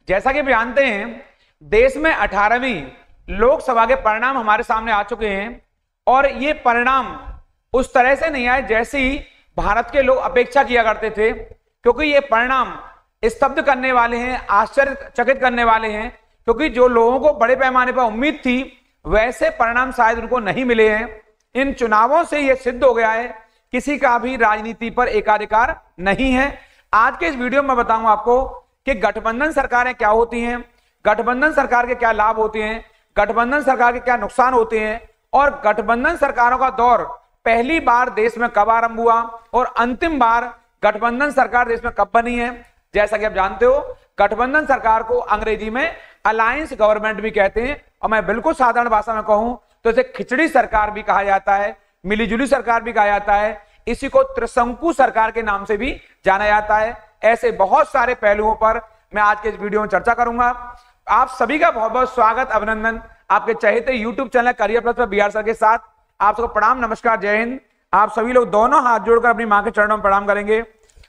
जैसा कि आप जानते हैं, देश में 18वीं लोकसभा के परिणाम हमारे सामने आ चुके हैं और ये परिणाम उस तरह से नहीं आए जैसी भारत के लोग अपेक्षा किया करते थे, क्योंकि ये परिणाम स्तब्ध करने वाले हैं, आश्चर्यचकित करने वाले हैं, क्योंकि जो लोगों को बड़े पैमाने पर उम्मीद थी वैसे परिणाम शायद उनको नहीं मिले हैं। इन चुनावों से यह सिद्ध हो गया है किसी का भी राजनीति पर एकाधिकार नहीं है। आज के इस वीडियो में बताऊंगा आपको कि गठबंधन सरकारें क्या होती हैं, गठबंधन सरकार के क्या लाभ होते हैं, गठबंधन सरकार के क्या नुकसान होते हैं और गठबंधन सरकारों का दौर पहली बार देश में कब आरंभ हुआ और अंतिम बार गठबंधन सरकार देश में कब बनी है। जैसा कि आप जानते हो, गठबंधन सरकार को अंग्रेजी में अलायंस गवर्नमेंट भी कहते हैं और मैं बिल्कुल साधारण भाषा में कहूं तो इसे खिचड़ी सरकार भी कहा जाता है, मिलीजुली सरकार भी कहा जाता है, इसी को त्रिशंकु सरकार के नाम से भी जाना जाता है। ऐसे बहुत सारे पहलुओं पर मैं आज के इस वीडियो में चर्चा करूंगा। आप सभी का बहुत बहुत स्वागत, अभिनंदन आपके चहेते यूट्यूब चैनल करियर प्लस पर बीआर सर के साथ। आप सबको प्रणाम, नमस्कार, जय हिंद। आप सभी लोग दोनों हाथ जोड़कर अपनी मां के चरणों में प्रणाम करेंगे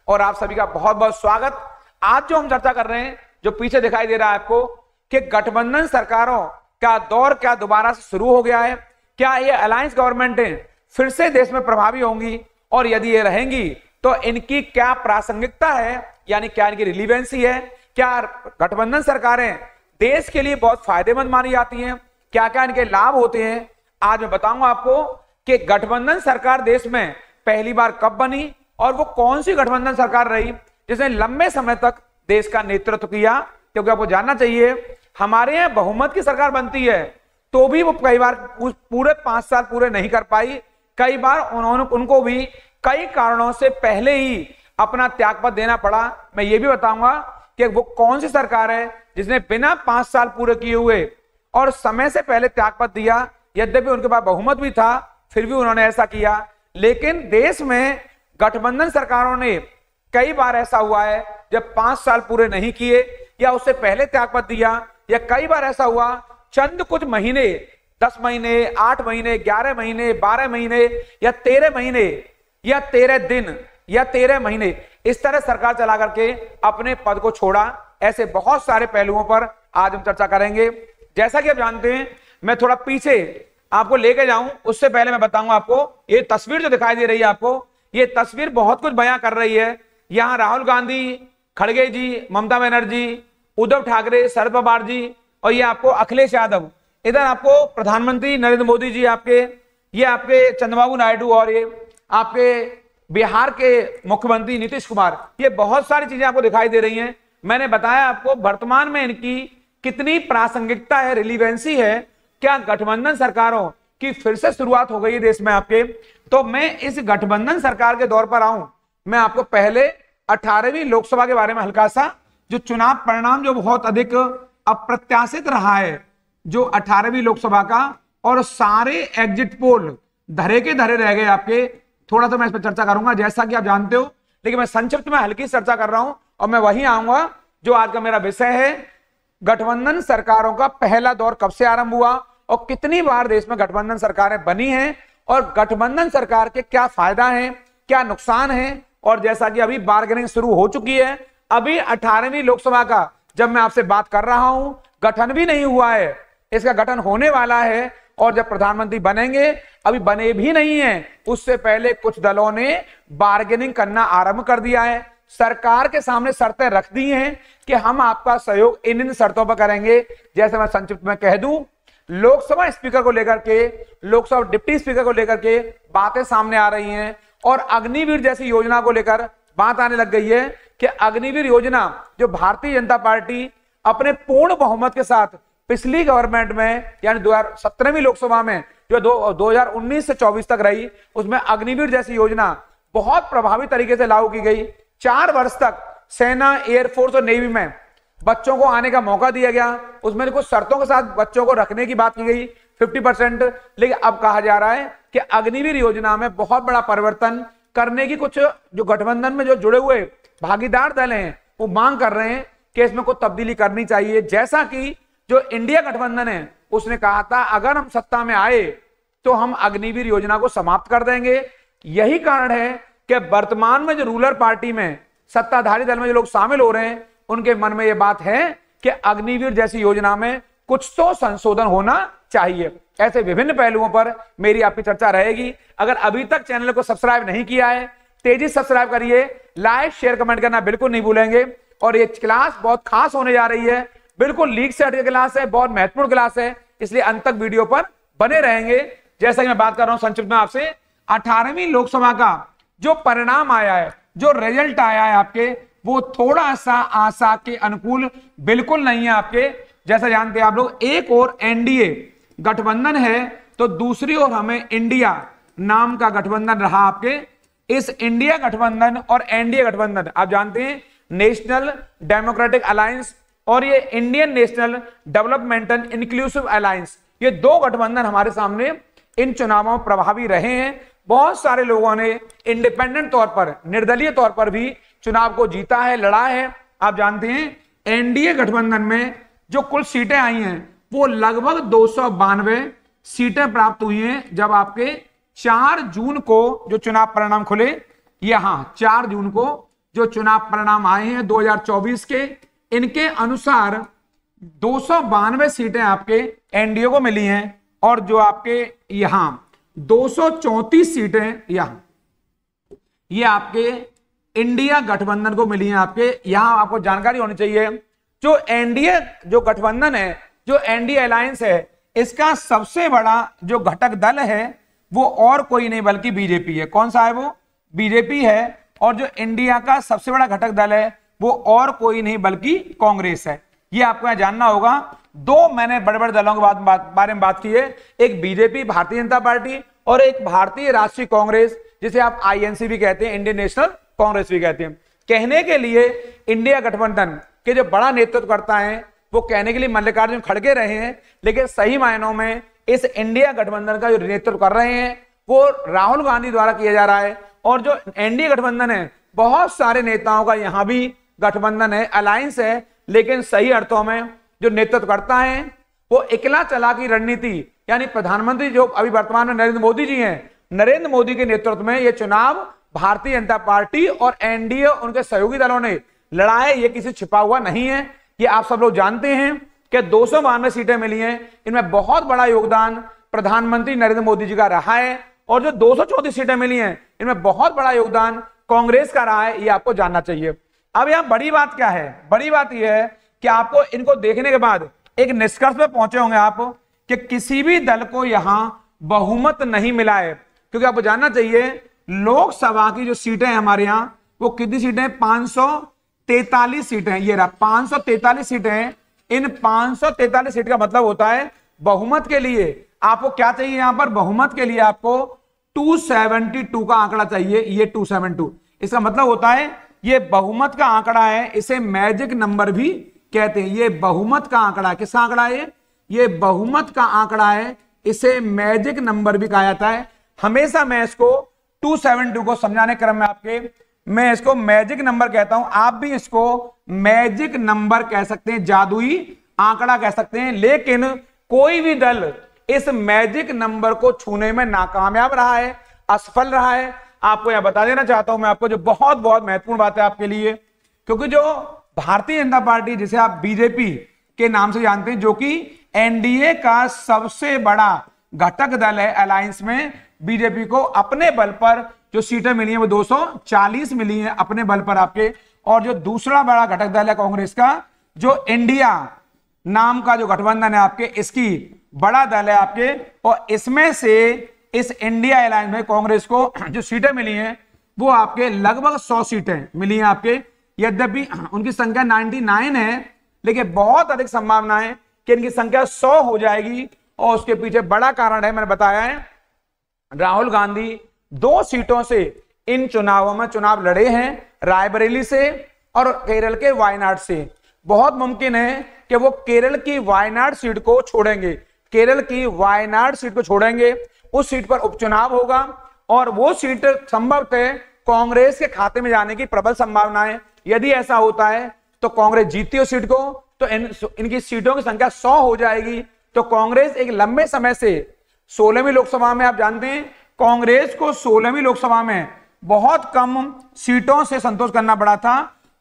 और आप सभी का बहुत बहुत स्वागत। आज जो हम चर्चा कर रहे हैं, जो पीछे दिखाई दे रहा है आपको, कि गठबंधन सरकारों का दौर क्या दोबारा से शुरू हो गया है, क्या ये अलायंस गवर्नमेंटें फिर से देश में प्रभावी होंगी और यदि ये रहेंगी तो इनकी क्या प्रासंगिकता है, यानी क्या इनकी रिलीवेंसी है, क्या गठबंधन सरकारें देश के लिए बहुत फायदेमंद मानी जाती हैं, क्या क्या इनके लाभ होते हैं। आज मैं बताऊंगा आपको कि गठबंधन सरकार देश में पहली बार कब बनी और वो कौन सी गठबंधन सरकार रही जिसने लंबे समय तक देश का नेतृत्व किया। क्योंकि आपको जानना चाहिए, हमारे यहाँ बहुमत की सरकार बनती है तो भी वो कई बार पूरे 5 साल पूरे नहीं कर पाई। कई बार उनको भी कई कारणों से पहले ही अपना त्यागपत्र देना पड़ा। मैं ये भी बताऊंगा कि वो कौन सी सरकार है जिसने बिना 5 साल पूरे किए हुए और समय से पहले त्यागपत्र दिया। यद्यपि उनके पास बहुमत भी था फिर भी उन्होंने ऐसा किया। लेकिन देश में गठबंधन सरकारों ने कई बार ऐसा हुआ है जब 5 साल पूरे नहीं किए या उससे पहले त्यागपत्र दिया, या कई बार ऐसा हुआ चंद कुछ महीने, 10 महीने, 8 महीने, 11 महीने, 12 महीने या 13 महीने या 13 दिन या 13 महीने इस तरह सरकार चला करके अपने पद को छोड़ा। ऐसे बहुत सारे पहलुओं पर आज हम चर्चा करेंगे। जैसा कि आप जानते हैं, मैं थोड़ा पीछे आपको लेके जाऊं उससे पहले मैं बताऊंगा आपको, ये तस्वीर जो दिखाई दे रही है आपको, ये तस्वीर बहुत कुछ बयां कर रही है। यहां राहुल गांधी, खड़गे जी, ममता बनर्जी, उद्धव ठाकरे, शरद पवार जी और ये आपको अखिलेश यादव, इधर आपको प्रधानमंत्री नरेंद्र मोदी जी, ये आपके चंद्रबाबू नायडू और ये आपके बिहार के मुख्यमंत्री नीतीश कुमार, ये बहुत सारी चीजें आपको दिखाई दे रही हैं। मैंने बताया आपको वर्तमान में इनकी कितनी प्रासंगिकता है, रिलीवेंसी है, क्या गठबंधन सरकारों की फिर से शुरुआत हो गई है देश में आपके। तो मैं इस गठबंधन सरकार के दौर पर आऊं, मैं आपको पहले 18वीं लोकसभा के बारे में हल्का सा, जो चुनाव परिणाम जो बहुत अधिक अप्रत्याशित रहा है जो 18वीं लोकसभा का, और सारे एग्जिट पोल धरे के धरे रह गए आपके। थोड़ा सा मैं इस पर चर्चा करूंगा जैसा कि आप जानते हो, लेकिन मैं संक्षिप्त में हल्की चर्चा कर रहा हूं और मैं वहीं आऊंगा जो आज का मेरा विषय है। गठबंधन सरकारों का पहला दौर कब से आरंभ हुआ और कितनी बार देश में गठबंधन सरकारें बनी हैं और गठबंधन सरकार के क्या फायदा है, क्या नुकसान है। और जैसा कि अभी बार्गेनिंग शुरू हो चुकी है, अभी 18वीं लोकसभा का जब मैं आपसे बात कर रहा हूं गठन भी नहीं हुआ है, इसका गठन होने वाला है और जब प्रधानमंत्री बनेंगे, अभी बने भी नहीं है, उससे पहले कुछ दलों ने बार्गेनिंग करना आरंभ कर दिया है। सरकार के सामने शर्तें रख दी हैं कि हम आपका सहयोग इन शर्तों पर करेंगे। जैसे मैं संक्षिप्त में कह दूं, लोकसभा स्पीकर को लेकर के, लोकसभा डिप्टी स्पीकर को लेकर के बातें सामने आ रही हैं और अग्निवीर जैसी योजना को लेकर बात आने लग गई है कि अग्निवीर योजना जो भारतीय जनता पार्टी अपने पूर्ण बहुमत के साथ पिछली गवर्नमेंट में यानी 2017वीं लोकसभा में जो 2019 से 24 तक रही, उसमें अग्निवीर जैसी योजना बहुत प्रभावी तरीके से लागू की गई। 4 वर्ष तक सेना, एयरफोर्स और नेवी में बच्चों को आने का मौका दिया गया। उसमें कुछ शर्तों के साथ बच्चों को रखने की बात की गई 50%, लेकिन अब कहा जा रहा है कि अग्निवीर योजना में बहुत बड़ा परिवर्तन करने की कुछ जो गठबंधन में जो जुड़े हुए भागीदार दल हैं वो मांग कर रहे हैं कि इसमें कोई तब्दीली करनी चाहिए। जैसा कि जो इंडिया गठबंधन है उसने कहा था अगर हम सत्ता में आए तो हम अग्निवीर योजना को समाप्त कर देंगे। यही कारण है कि वर्तमान में जो रूलर पार्टी में सत्ताधारी दल में जो लोग शामिल हो रहे हैं उनके मन में यह बात है कि अग्निवीर जैसी योजना में कुछ तो संशोधन होना चाहिए। ऐसे विभिन्न पहलुओं पर मेरी आपकी चर्चा रहेगी। अगर अभी तक चैनल को सब्सक्राइब नहीं किया है, तेजी से सब्सक्राइब करिए, लाइक शेयर कमेंट करना बिल्कुल नहीं भूलेंगे। और ये क्लास बहुत खास होने जा रही है, बिल्कुल लीक से हटके क्लास है, बहुत महत्वपूर्ण क्लास है, इसलिए अंत तक वीडियो पर बने रहेंगे। जैसा कि मैं बात कर रहा हूं संक्षिप्त में आपसे, 18वीं लोकसभा का जो परिणाम आया है, जो रिजल्ट आया है आपके, वो थोड़ा सा आशा के अनुकूल बिल्कुल नहीं है आपके। जैसा जानते हैं आप लोग, एक और एनडीए गठबंधन है तो दूसरी ओर हमें इंडिया नाम का गठबंधन रहा आपके। इस इंडिया गठबंधन और एनडीए गठबंधन आप जानते हैं, नेशनल डेमोक्रेटिक अलायंस और ये Indian national developmental inclusive alliance, ये दो गठबंधन हमारे सामने इन चुनावों में प्रभावी रहे हैं। बहुत सारे लोगों ने इंडिपेंडेंट तौर पर, निर्दलीय तौर पर भी चुनाव को जीता है, लड़ा है। आप जानते हैं एनडीए गठबंधन में जो कुल सीटें आई हैं वो लगभग 292 सीटें प्राप्त हुई हैं। जब आपके 4 जून को जो चुनाव परिणाम खुले, यहां 4 जून को जो चुनाव परिणाम आए हैं 2024 के, इनके अनुसार 292 सीटें आपके एनडीए को मिली हैं और जो आपके यहां 234 सीटें यहां ये आपके इंडिया गठबंधन को मिली हैं आपके। यहां आपको जानकारी होनी चाहिए, जो एनडीए जो गठबंधन है, जो एनडीए अलायंस है, इसका सबसे बड़ा जो घटक दल है वो और कोई नहीं बल्कि बीजेपी है। कौन सा है वो? बीजेपी है। और जो इंडिया का सबसे बड़ा घटक दल है वो और कोई नहीं बल्कि कांग्रेस है। ये आपको यहां जानना होगा। दो मैंने बड़े बड़े दलों के बारे में बात की है, एक बीजेपी भारतीय जनता पार्टी और एक भारतीय राष्ट्रीय कांग्रेस, जिसे आप आईएनसी भी कहते हैं, इंडियन नेशनल कांग्रेस भी कहते हैं। कहने के लिए इंडिया गठबंधन के जो बड़ा नेतृत्व करता है वो कहने के लिए मल्लिकार्जुन खड़गे रहे हैं, लेकिन सही मायनों में इस इंडिया गठबंधन का जो नेतृत्व कर रहे हैं वो राहुल गांधी द्वारा किया जा रहा है। और जो एनडीए गठबंधन है, बहुत सारे नेताओं का यहां भी गठबंधन है, अलायंस है, लेकिन सही अर्थों में जो नेतृत्व करता है वो इकला चला की रणनीति, यानी प्रधानमंत्री जो अभी वर्तमान में नरेंद्र मोदी जी हैं, नरेंद्र मोदी के नेतृत्व में ये चुनाव भारतीय जनता पार्टी और एनडीए उनके सहयोगी दलों ने लड़ा है। ये किसी छिपा हुआ नहीं है, ये आप सब लोग जानते हैं कि 292 सीटें मिली हैं, इनमें बहुत बड़ा योगदान प्रधानमंत्री नरेंद्र मोदी जी का रहा है। और जो 234 सीटें मिली हैं, इनमें बहुत बड़ा योगदान कांग्रेस का रहा है, ये आपको जानना चाहिए। अब यहां बड़ी बात क्या है? बड़ी बात यह है कि आपको इनको देखने के बाद एक निष्कर्ष पे पहुंचे होंगे आप कि किसी भी दल को यहां बहुमत नहीं मिला है, क्योंकि आपको जानना चाहिए लोकसभा की जो सीटें हैं हमारे यहां, वो कितनी सीटें? 543 सीटें। ये रहा 543 सीटें हैं। इन 543 सीट का मतलब होता है बहुमत के लिए आपको क्या चाहिए? यहां पर बहुमत के लिए आपको 272 का आंकड़ा चाहिए। ये 272, इसका मतलब होता है ये बहुमत का आंकड़ा है, इसे मैजिक नंबर भी कहते हैं। ये बहुमत का आंकड़ा, किसका आंकड़ा है? ये बहुमत का आंकड़ा है, इसे मैजिक नंबर भी कहा जाता है। हमेशा मैं इसको 272 को समझाने क्रम में आपके मैं इसको मैजिक नंबर कहता हूं, आप भी इसको मैजिक नंबर कह सकते हैं, जादुई आंकड़ा कह सकते हैं। लेकिन कोई भी दल इस मैजिक नंबर को छूने में नाकामयाब रहा है, असफल रहा है। आपको यह बता देना चाहता हूं मैं आपको, जो बहुत बहुत महत्वपूर्ण बात है आपके लिए, क्योंकि जो भारतीय जनता पार्टी, जिसे आप बीजेपी के नाम से जानते हैं, जो कि एनडीए का सबसे बड़ा घटक दल है अलायंस में, बीजेपी को अपने बल पर जो सीटें मिली हैं वो 240 मिली हैं अपने बल पर आपके। और जो दूसरा बड़ा घटक दल है कांग्रेस का, जो इंडिया नाम का जो गठबंधन है आपके, इसकी बड़ा दल है आपके, और इसमें से इस इंडिया अलायंस में कांग्रेस को जो सीटें मिली हैं वो आपके लगभग 100 सीटें मिली हैं आपके। यद्यपि उनकी संख्या 99 है, लेकिन बहुत अधिक संभावना है कि इनकी संख्या 100 हो जाएगी। और उसके पीछे बड़ा कारण है, मैंने बताया है, राहुल गांधी 2 सीटों से इन चुनावों में चुनाव लड़े हैं, रायबरेली से और केरल के वायनाड से। बहुत मुमकिन है कि वो केरल की वायनाड सीट को छोड़ेंगे, केरल की वायनाड सीट को छोड़ेंगे। उस सीट पर उपचुनाव होगा और वो सीट संभवतः कांग्रेस के खाते में जाने की प्रबल संभावना है। यदि ऐसा होता है तो कांग्रेस जीतती है सीट को, तो इनकी सीटों की संख्या 100 हो जाएगी। तो कांग्रेस एक लंबे समय से 16वीं लोकसभा में, आप जानते हैं कांग्रेस को 16वीं लोकसभा में बहुत कम सीटों से संतोष करना पड़ा था,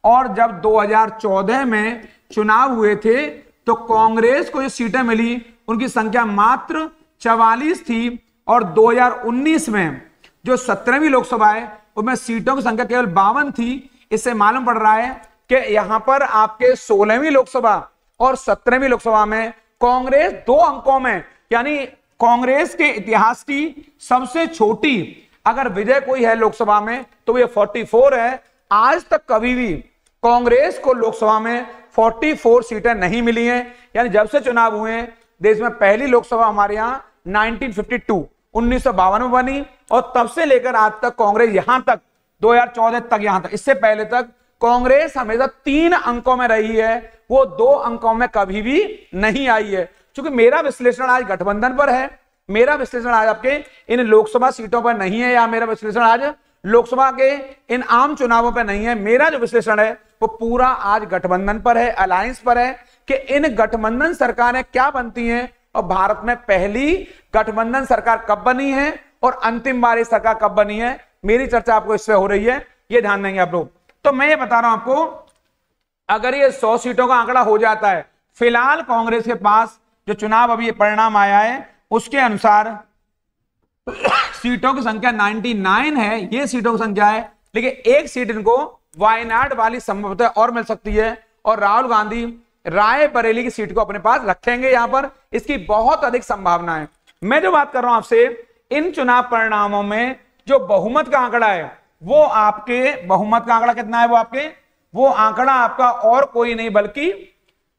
और जब 2014 में चुनाव हुए थे तो कांग्रेस को जो सीटें मिली उनकी संख्या मात्र 44 थी, और 2019 में जो 17वीं लोकसभा है उसमें सीटों की संख्या केवल 52 थी। इससे मालूम पड़ रहा है कि यहां पर आपके 16वीं लोकसभा और 17वीं लोकसभा में कांग्रेस 2 अंकों में, यानी कांग्रेस के इतिहास की सबसे छोटी अगर विजय कोई है लोकसभा में तो ये 44 है। आज तक कभी भी कांग्रेस को लोकसभा में 44 सीटें नहीं मिली हैं, यानी जब से चुनाव हुए हैं देश में पहली लोकसभा हमारे यहां 1952 में बनी, और तब से लेकर आज तक कांग्रेस यहां तक 2014 तक, यहां तक इससे पहले तक कांग्रेस हमेशा 3 अंकों में रही है, वो 2 अंकों में कभी भी नहीं आई है। क्योंकि मेरा विश्लेषण आज गठबंधन पर है, मेरा विश्लेषण आज आपके इन लोकसभा सीटों पर नहीं है, या मेरा विश्लेषण आज लोकसभा के इन आम चुनावों पर नहीं है। मेरा जो विश्लेषण है वो पूरा आज गठबंधन पर है, अलायंस पर है कि इन गठबंधन सरकारें क्या बनती हैं और भारत में पहली गठबंधन सरकार कब बनी है और अंतिम बार ये सरकार कब बनी है। मेरी चर्चा आपको इससे हो रही है, ये ध्यान देंगे आप लोग। तो मैं ये बता रहा हूं आपको, अगर ये 100 सीटों का आंकड़ा हो जाता है, फिलहाल कांग्रेस के पास जो चुनाव अभी ये परिणाम आया है उसके अनुसार सीटों की संख्या 99 है, ये सीटों की संख्या है, लेकिन एक सीट इनको वायनाड वाली संभवतः और मिल सकती है, और राहुल गांधी रायबरेली की सीट को अपने पास रखेंगे यहां पर, इसकी बहुत अधिक संभावना है। मैं जो बात कर रहा हूं आपसे, इन चुनाव परिणामों में जो बहुमत का आंकड़ा है वो आपके, बहुमत का आंकड़ा कितना है वो आंकड़ा आपका और कोई नहीं बल्कि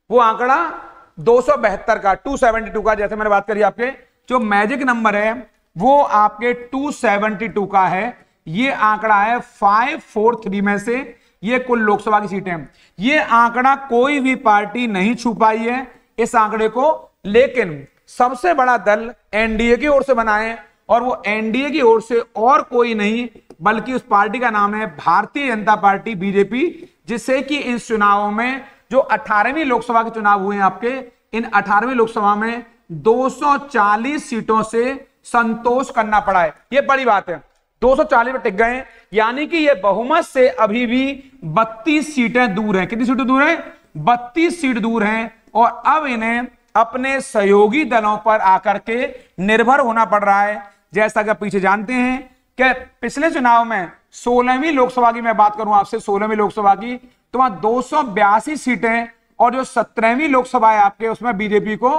वो आंकड़ा 272 का, 272 का, जैसे मैंने बात करी आपके जो मैजिक नंबर है वो आपके 272 का है। ये आंकड़ा है 543 में से, ये कुल लोकसभा की सीटें, ये आंकड़ा कोई भी पार्टी नहीं छू पाई है इस आंकड़े को, लेकिन सबसे बड़ा दल एनडीए की ओर से बना है, और वो एनडीए की ओर से और कोई नहीं बल्कि उस पार्टी का नाम है भारतीय जनता पार्टी, बीजेपी, जिससे कि इस चुनावों में जो 18वीं लोकसभा के चुनाव हुए हैं आपके, इन 18वीं लोकसभा में 240 सीटों से संतोष करना पड़ा है। ये बड़ी बात है, 240 पे टिक गए, यानी कि ये बहुमत से अभी भी 32 सीटें दूर हैं। कितनी सीटें दूर हैं? 32 सीट दूर हैं, और अब इन्हें अपने सहयोगी दलों पर आकर के निर्भर होना पड़ रहा है। जैसा कि पीछे जानते हैं कि पिछले चुनाव में 16वीं लोकसभा की मैं बात करूं आपसे, 16वीं लोकसभा की, तो वहां 282 सीटें, और जो 17वीं लोकसभा है आपके उसमें बीजेपी को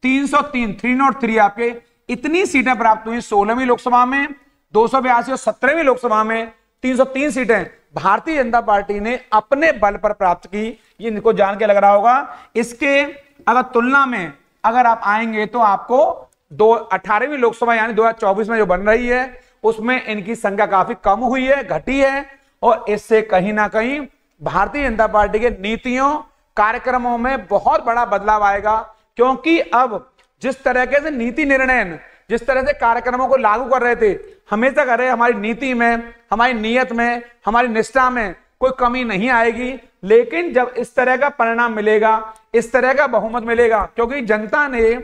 303 आपके इतनी सीटें प्राप्त हुई। 16वीं लोकसभा में 282 और 17वीं लोकसभा में 303 सीटें भारतीय जनता पार्टी ने अपने बल पर प्राप्त की। ये इनको जान के लग रहा होगा। इसके अगर तुलना में अगर आप आएंगे तो आपको 18वीं लोकसभा यानी 2024 में जो बन रही है उसमें इनकी संख्या काफी कम हुई है, घटी है, और इससे कहीं ना कहीं भारतीय जनता पार्टी के नीतियों कार्यक्रमों में बहुत बड़ा बदलाव आएगा। क्योंकि अब जिस तरह से नीति निर्णय, जिस तरह से कार्यक्रमों को लागू कर रहे थे, हमेशा कर रहे, हमारी नीति में, हमारी नीयत में, हमारी निष्ठा में कोई कमी नहीं आएगी। लेकिन जब इस तरह का परिणाम मिलेगा, इस तरह का बहुमत मिलेगा, क्योंकि जनता ने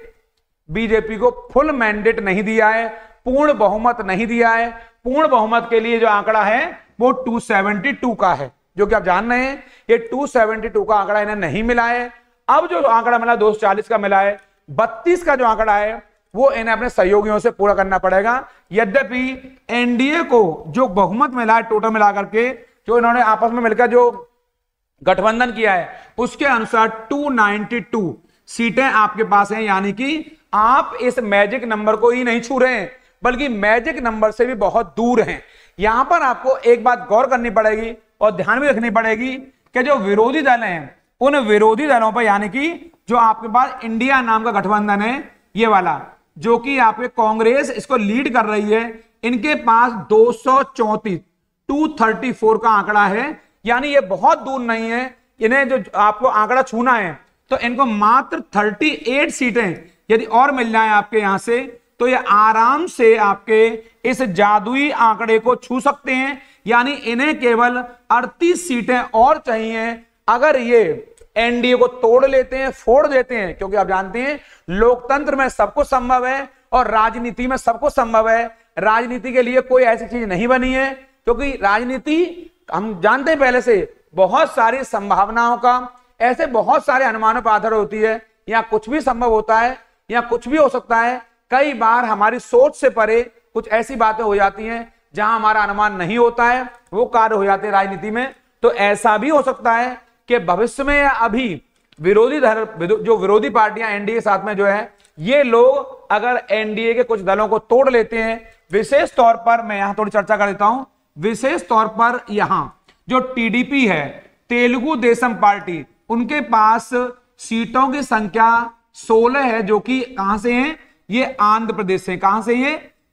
बीजेपी को फुल मैंडेट नहीं दिया है, पूर्ण बहुमत नहीं दिया है। पूर्ण बहुमत के लिए जो आंकड़ा है वो 272 का है, जो कि आप जान रहे हैं। ये 272 का आंकड़ा इन्हें नहीं मिला है। अब जो आंकड़ा मिला 240 का मिला है। 32 का जो आंकड़ा है वो इन्हें अपने सहयोगियों से पूरा करना पड़ेगा। यद्यपि एनडीए को जो बहुमत मिला है टोटल मिलाकर के, जो इन्होंने आपस में मिलकर जो गठबंधन किया है, उसके अनुसार 292 सीटें आपके पास हैं। यानी कि आप इस मैजिक नंबर को ही नहीं छू रहे हैं, बल्कि मैजिक नंबर से भी बहुत दूर हैं। यहां पर आपको एक बात गौर करनी पड़ेगी और ध्यान भी रखनी पड़ेगी कि जो विरोधी दल हैं, उन विरोधी दलों पर, यानी कि जो आपके पास इंडिया नाम का गठबंधन है, ये वाला, जो कि आपके कांग्रेस इसको लीड कर रही है, इनके पास 234 का आंकड़ा है। यानी ये बहुत दूर नहीं है। इन्हें जो आपको आंकड़ा छूना है तो इनको मात्र 38 सीटें यदि और मिल जाए आपके यहां से, तो ये आराम से आपके इस जादुई आंकड़े को छू सकते हैं। यानी इन्हें केवल 38 सीटें और चाहिए। अगर ये एनडीए को तोड़ लेते हैं, फोड़ देते हैं, क्योंकि आप जानते हैं लोकतंत्र में सब कुछ संभव है और राजनीति में सब कुछ संभव है। राजनीति के लिए कोई ऐसी चीज नहीं बनी है, क्योंकि राजनीति हम जानते हैं पहले से बहुत सारी संभावनाओं का, ऐसे बहुत सारे अनुमानों पर आधार होती है। यहाँ कुछ भी संभव होता है, यहाँ कुछ भी हो सकता है। कई बार हमारी सोच से परे कुछ ऐसी बातें हो जाती हैं जहां हमारा अनुमान नहीं होता है, वो कार्य हो जाते हैं राजनीति में। तो ऐसा भी हो सकता है कि भविष्य में या अभी जो विरोधी पार्टियां एनडीए साथ में जो है, ये लोग अगर एनडीए के कुछ दलों को तोड़ लेते हैं, विशेष तौर पर मैं यहां थोड़ी चर्चा कर देता हूं। विशेष तौर पर यहां जो टीडीपी है, तेलुगु देशम पार्टी, उनके पास सीटों की संख्या 16 है, जो कि कहां से हैं, ये आंध्र प्रदेश से। कहां से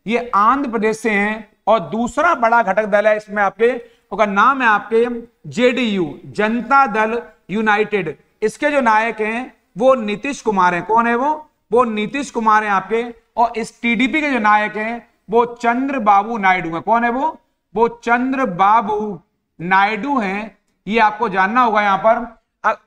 ये आंध्र प्रदेश से हैं। और दूसरा बड़ा घटक दल है इसमें आपके, उसका नाम है आपके जेडीयू, जनता दल यूनाइटेड। इसके जो नायक हैं वो नीतीश कुमार हैं। कौन है वो नीतीश कुमार हैं आपके। और इस टीडीपी के जो नायक हैं वो चंद्रबाबू नायडू हैं। कौन है वो चंद्रबाबू नायडू हैं। ये आपको जानना होगा यहां पर।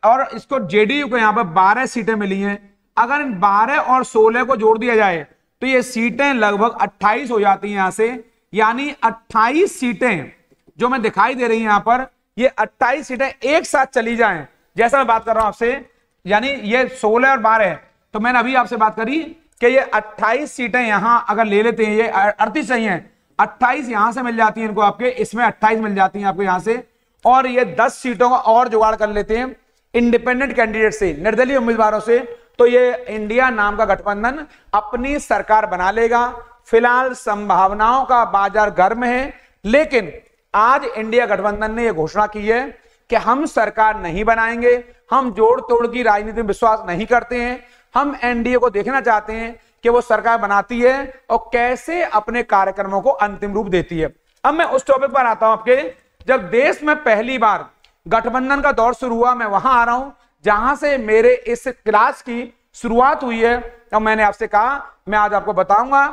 और इसको जेडीयू को यहां पर 12 सीटें मिली हैं। अगर इन 12 और 16 को जोड़ दिया जाए तो ये सीटें लगभग 28 हो जाती हैं यहां से। यानी 28 सीटें जो मैं दिखाई दे रही हैं यहां पर, ये 28 सीटें एक साथ चली जाएं, जैसा मैं बात कर रहा हूं आपसे, यानी ये 16 और 12 है। तो मैंने अभी आपसे बात करी कि ये 28 सीटें यहां अगर ले लेते हैं, ये 38 चाहिए, 28 यहां से मिल जाती है इनको आपके, इसमें 28 मिल जाती है आपको यहां से। और ये 10 सीटों का और जुगाड़ कर लेते हैं इंडिपेंडेंट कैंडिडेट से, निर्दलीय उम्मीदवारों से। तो ये इंडिया नाम का गठबंधन अपनी सरकार बना लेगा। फिलहाल संभावनाओं का बाजार गर्म है, लेकिन आज इंडिया गठबंधन ने यह घोषणा की है कि हम सरकार नहीं बनाएंगे, हम जोड़ तोड़ की राजनीति में विश्वास नहीं करते हैं। हम एनडीए को देखना चाहते हैं कि वो सरकार बनाती है और कैसे अपने कार्यक्रमों को अंतिम रूप देती है। अब मैं उस टॉपिक पर आता हूं आपके, जब देश में पहली बार गठबंधन का दौर शुरू हुआ, मैं वहां आ रहा हूं जहां से मेरे इस क्लास की शुरुआत हुई है। तो मैंने आपसे कहा मैं आज आपको बताऊंगा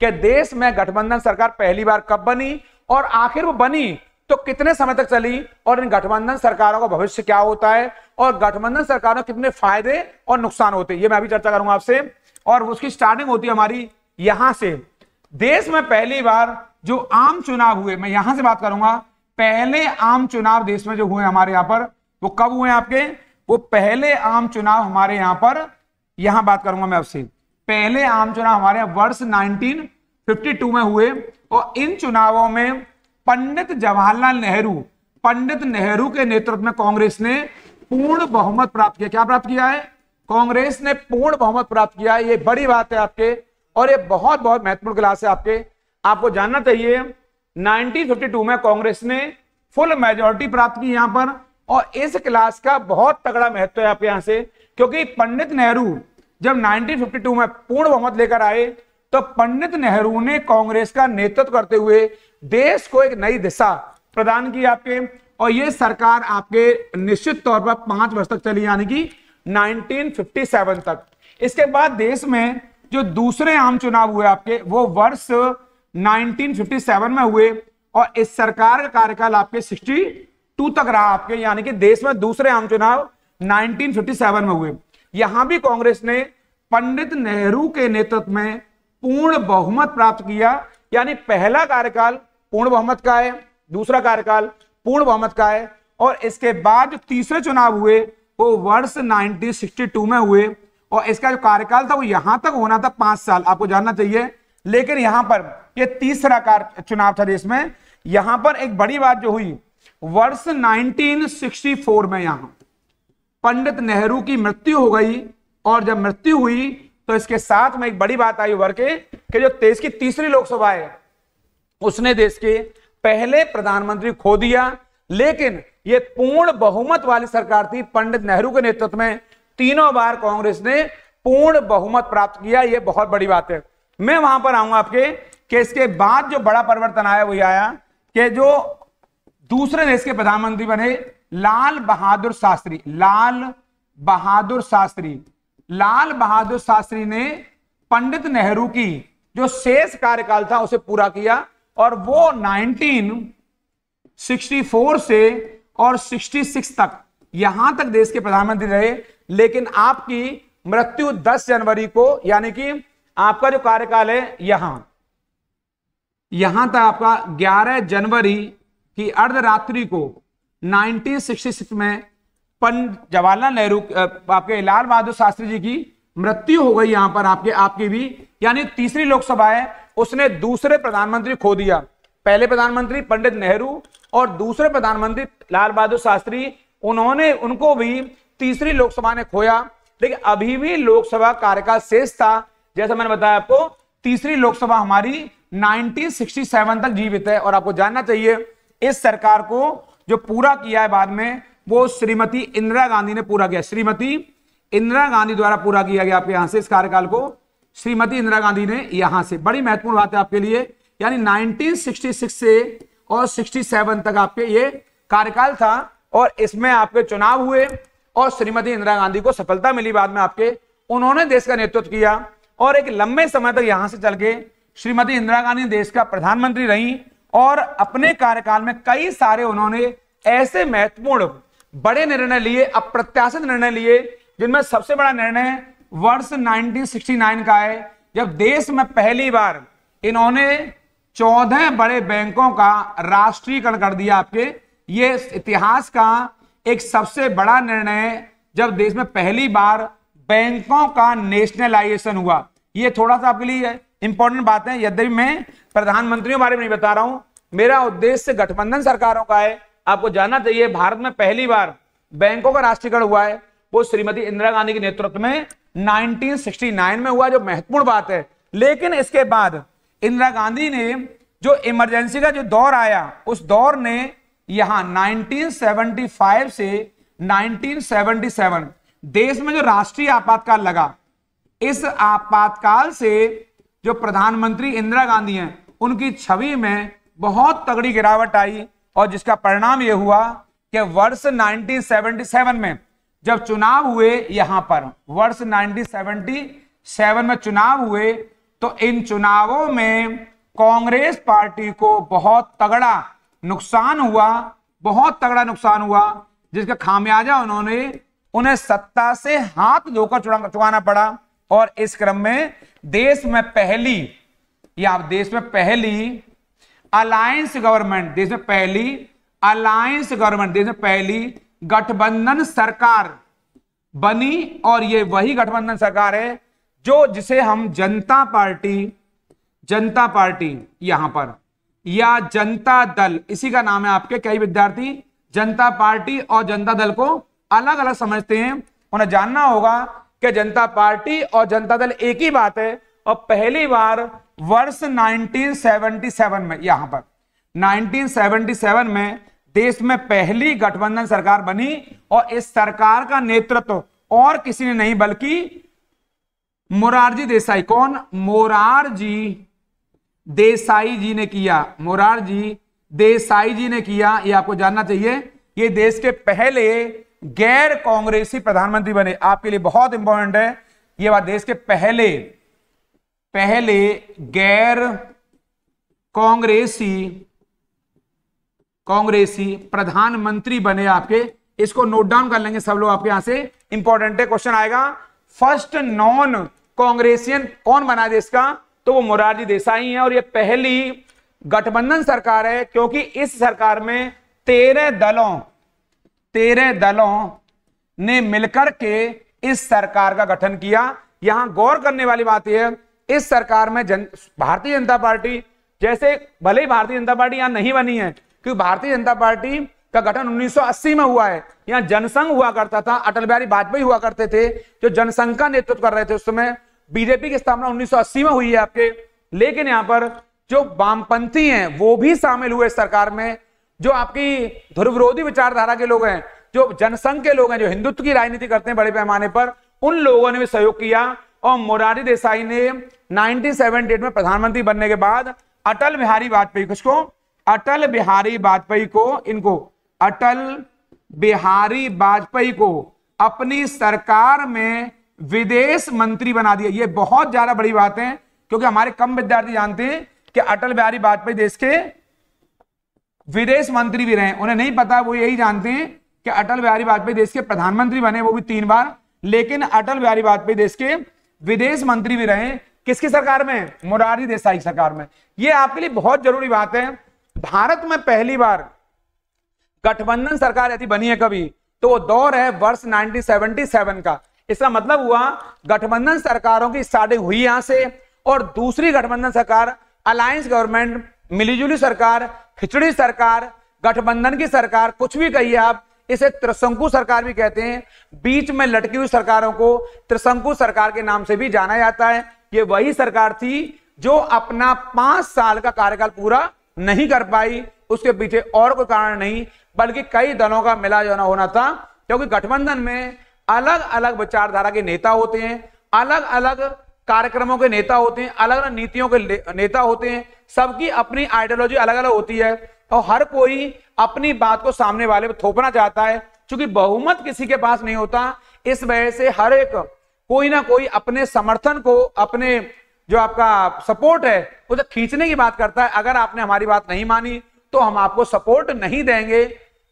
कि देश में गठबंधन सरकार पहली बार कब बनी और आखिर वो बनी तो कितने समय तक चली, और इन गठबंधन सरकारों का भविष्य क्या होता है, और गठबंधन सरकारों के कितने फायदे और नुकसान होते हैं, ये मैं अभी चर्चा करूंगा आपसे। और उसकी स्टार्टिंग होती है हमारी यहां से। देश में पहली बार जो आम चुनाव हुए, मैं यहां से बात करूंगा, पहले आम चुनाव देश में जो हुए हमारे यहां पर, वो कब हुए आपके, वो पहले आम चुनाव हमारे यहां पर, यहां बात करूंगा मैं आपसे। पहले आम चुनाव हमारे वर्ष 1952 में हुए। और इन चुनावों में पंडित जवाहरलाल नेहरू, पंडित नेहरू के नेतृत्व में कांग्रेस ने पूर्ण बहुमत प्राप्त किया। क्या प्राप्त किया है, कांग्रेस ने पूर्ण बहुमत प्राप्त किया है। ये बड़ी बात है आपके, और ये बहुत बहुत महत्वपूर्ण क्लास है आपके, आपको जानना चाहिए। 1952 में कांग्रेस ने फुल मेजॉरिटी प्राप्त की यहां पर, और इस क्लास का बहुत तगड़ा महत्व है आपके यहां से, क्योंकि पंडित नेहरू जब 1952 में पूर्ण बहुमत लेकर आए तो पंडित नेहरू ने कांग्रेस का नेतृत्व करते हुए देश को एक नई दिशा प्रदान की आपके। और ये सरकार आपके निश्चित तौर पर 5 वर्ष तक चली, यानी कि 1957 तक। इसके बाद देश में जो दूसरे आम चुनाव हुए आपके, वो वर्ष 1957 में हुए, और इस सरकार का कार्यकाल आपके 62 तक रहा आपके, यानी कि देश में दूसरे आम चुनाव 1957 में हुए। यहां भी कांग्रेस ने पंडित नेहरू के नेतृत्व में पूर्ण बहुमत प्राप्त किया। यानी पहला कार्यकाल पूर्ण बहुमत का है, दूसरा कार्यकाल पूर्ण बहुमत का है। और इसके बाद जो तीसरे चुनाव हुए वो वर्ष 1962 में हुए, और इसका जो कार्यकाल था वो यहां तक होना था 5 साल, आपको जानना चाहिए। लेकिन यहां पर ये तीसरा चुनाव था देश में। यहां पर एक बड़ी बात जो हुई, वर्ष 1964 में यहां पंडित नेहरू की मृत्यु हो गई, और जब मृत्यु हुई तो इसके साथ में एक बड़ी बात आई उभर के कि जो देश की तीसरी लोकसभा है उसने देश के पहले प्रधानमंत्री खो दिया। लेकिन यह पूर्ण बहुमत वाली सरकार थी पंडित नेहरू के नेतृत्व में, तीनों बार कांग्रेस ने पूर्ण बहुमत प्राप्त किया। यह बहुत बड़ी बात है। मैं वहां पर आऊंगा आपके कि इसके बाद जो बड़ा परिवर्तन आया वही आया कि जो दूसरे देश के प्रधानमंत्री बने लाल बहादुर शास्त्री। लाल बहादुर शास्त्री ने पंडित नेहरू की जो शेष कार्यकाल था उसे पूरा किया, और वो 1964 से और 66 तक यहां तक देश के प्रधानमंत्री रहे। लेकिन आपकी मृत्यु 10 जनवरी को, यानी कि आपका जो कार्यकाल है यहां तक आपका 11 जनवरी की अर्धरात्रि को 1966 में पंडित जवाहरलाल नेहरू आपके लाल बहादुर शास्त्री जी की मृत्यु हो गई यहां पर आपकी भी, यानी तीसरी लोकसभा है, उसने दूसरे प्रधानमंत्री खो दिया। पहले प्रधानमंत्री पंडित नेहरू और दूसरे प्रधानमंत्री लाल बहादुर शास्त्री, उनको भी तीसरी लोकसभा ने खोया, लेकिन अभी भी लोकसभा कार्यकाल शेष था। जैसा मैंने बताया आपको, तीसरी लोकसभा हमारी 1967 तक जीवित है। और आपको जानना चाहिए इस सरकार को जो पूरा किया है बाद में, वो श्रीमती इंदिरा गांधी ने पूरा किया। श्रीमती इंदिरा गांधी द्वारा पूरा किया गया आपके यहां से इस कार्यकाल को, श्रीमती इंदिरा गांधी ने यहां से। बड़ी महत्वपूर्ण बात है आपके लिए, यानी 1966 से और 67 तक आपके ये कार्यकाल था और इसमें आपके चुनाव हुए और श्रीमती इंदिरा गांधी को सफलता मिली बाद में आपके, उन्होंने देश का नेतृत्व किया और एक लंबे समय तक यहां से चल के श्रीमती इंदिरा गांधी देश का प्रधानमंत्री रही और अपने कार्यकाल में कई सारे उन्होंने ऐसे महत्वपूर्ण बड़े निर्णय लिए, अप्रत्याशित निर्णय लिए, जिनमें सबसे बड़ा निर्णय वर्ष 1969 का है, जब देश में पहली बार इन्होंने 14 बड़े बैंकों का राष्ट्रीयकरण कर दिया आपके। ये इतिहास का एक सबसे बड़ा निर्णय, जब देश में पहली बार बैंकों का नेशनलाइजेशन हुआ। ये थोड़ा सा आपके लिए इंपॉर्टेंट बात है, यद्यपि मैं प्रधानमंत्रियों के बारे में नहीं बता रहा हूं, मेरा उद्देश्य गठबंधन सरकारों का है। आपको जानना चाहिए भारत में पहली बार बैंकों का राष्ट्रीयकरण हुआ है, वो श्रीमती इंदिरा गांधी के नेतृत्व में 1969 में हुआ, जो महत्वपूर्ण बात है। लेकिन इसके बाद इंदिरा गांधी ने जो इमरजेंसी का जो दौर आया, उस दौर ने यहां 1975 से 1977 देश में जो राष्ट्रीय आपातकाल लगा, इस आपातकाल से जो प्रधानमंत्री इंदिरा गांधी हैं, उनकी छवि में बहुत तगड़ी गिरावट आई और जिसका परिणाम यह हुआ कि वर्ष 1977 में जब चुनाव हुए, यहां पर वर्ष 1977 में चुनाव हुए, तो इन चुनावों में कांग्रेस पार्टी को बहुत तगड़ा नुकसान हुआ, बहुत तगड़ा नुकसान हुआ, जिसका खामियाजा उन्हें सत्ता से हाथ धोकर चुकाना पड़ा। और इस क्रम में देश में पहली अलायंस गवर्नमेंट, देश में पहली गठबंधन सरकार बनी और ये वही गठबंधन सरकार है जिसे हम जनता पार्टी यहां पर या जनता दल, इसी का नाम है आपके। कई विद्यार्थी जनता पार्टी और जनता दल को अलग अलग समझते हैं, उन्हें जानना होगा कि जनता पार्टी और जनता दल एक ही बात है। और पहली बार वर्ष 1977 में, यहां पर 1977 में देश में पहली गठबंधन सरकार बनी और इस सरकार का नेतृत्व और किसी ने नहीं बल्कि मोरारजी देसाई, कौन? मोरारजी देसाई जी ने किया। मोरारजी देसाई जी ने किया, ये आपको जानना चाहिए। ये देश के पहले गैर कांग्रेसी प्रधानमंत्री बने, आपके लिए बहुत इंपॉर्टेंट है ये बात। देश के पहले गैर कांग्रेसी प्रधानमंत्री बने आपके, इसको नोट डाउन कर लेंगे सब लोग, आपके यहां से इंपॉर्टेंट है, क्वेश्चन आएगा। फर्स्ट नॉन कांग्रेसियन कौन बना देश का? तो वो मोरारजी देसाई हैं और ये पहली गठबंधन सरकार है, क्योंकि इस सरकार में 13 दलों ने मिलकर के इस सरकार का गठन किया। यहां गौर करने वाली बात यह है, इस सरकार में भारतीय जनता पार्टी, जैसे भले ही भारतीय जनता पार्टी यहां नहीं बनी है, क्योंकि भारतीय जनता पार्टी का गठन 1980 में हुआ है। यहां जनसंघ हुआ करता था, अटल बिहारी वाजपेयी हुआ करते थे जो जनसंघ का नेतृत्व कर रहे थे उस समय। बीजेपी की स्थापना 1980 में हुई है आपके। लेकिन यहां पर जो वामपंथी हैं वो भी शामिल हुए सरकार में, जो आपकी ध्रुव विरोधी विचारधारा के लोग हैं, जो जनसंघ के लोग हैं, जो हिंदुत्व की राजनीति करते हैं बड़े पैमाने पर, उन लोगों ने भी सहयोग किया। और मोरारजी देसाई ने 1978 में प्रधानमंत्री बनने के बाद अटल बिहारी वाजपेयी को अपनी सरकार में विदेश मंत्री बना दिया। ये बहुत ज्यादा बड़ी बात है, क्योंकि हमारे कम विद्यार्थी जानते हैं कि अटल बिहारी वाजपेयी देश के विदेश मंत्री भी रहे। उन्हें नहीं पता, वो यही जानते हैं कि अटल बिहारी वाजपेयी देश के प्रधानमंत्री बने, वो भी 3 बार। लेकिन अटल बिहारी वाजपेयी देश के विदेश मंत्री भी रहे। किसकी सरकार में? मोरारजी देसाई सरकार में। यह आपके लिए बहुत जरूरी बात है। भारत में पहली बार गठबंधन सरकार यदि बनी है कभी तो वो दौर है वर्ष 1977 का। इसका मतलब हुआ गठबंधन सरकारों की स्टार्टिंग हुई यहां से, और दूसरी गठबंधन सरकार, अलायंस गवर्नमेंट, मिलीजुली सरकार, खिचड़ी सरकार, गठबंधन की सरकार, कुछ भी कहिए आप, इसे त्रिशंकु सरकार भी कहते हैं। बीच में लटकी हुई सरकारों को त्रिशंकु सरकार के नाम से भी जाना जाता है। ये वही सरकार थी जो अपना 5 साल का कार्यकाल पूरा नहीं कर पाई। उसके पीछे और कोई कारण नहीं, बल्कि कई दलों का मिला जुला होना था, क्योंकि गठबंधन में अलग अलग विचारधारा के नेता होते हैं, अलग अलग कार्यक्रमों के नेता होते हैं, अलग अलग नीतियों के नेता होते हैं, सबकी अपनी आइडियोलॉजी अलग अलग होती है, और हर कोई अपनी बात को सामने वाले पर थोपना चाहता है। क्योंकि बहुमत किसी के पास नहीं होता, इस वजह से हर एक कोई ना कोई अपने समर्थन को, अपने जो आपका सपोर्ट है उसे खींचने की बात करता है। अगर आपने हमारी बात नहीं मानी तो हम आपको सपोर्ट नहीं देंगे।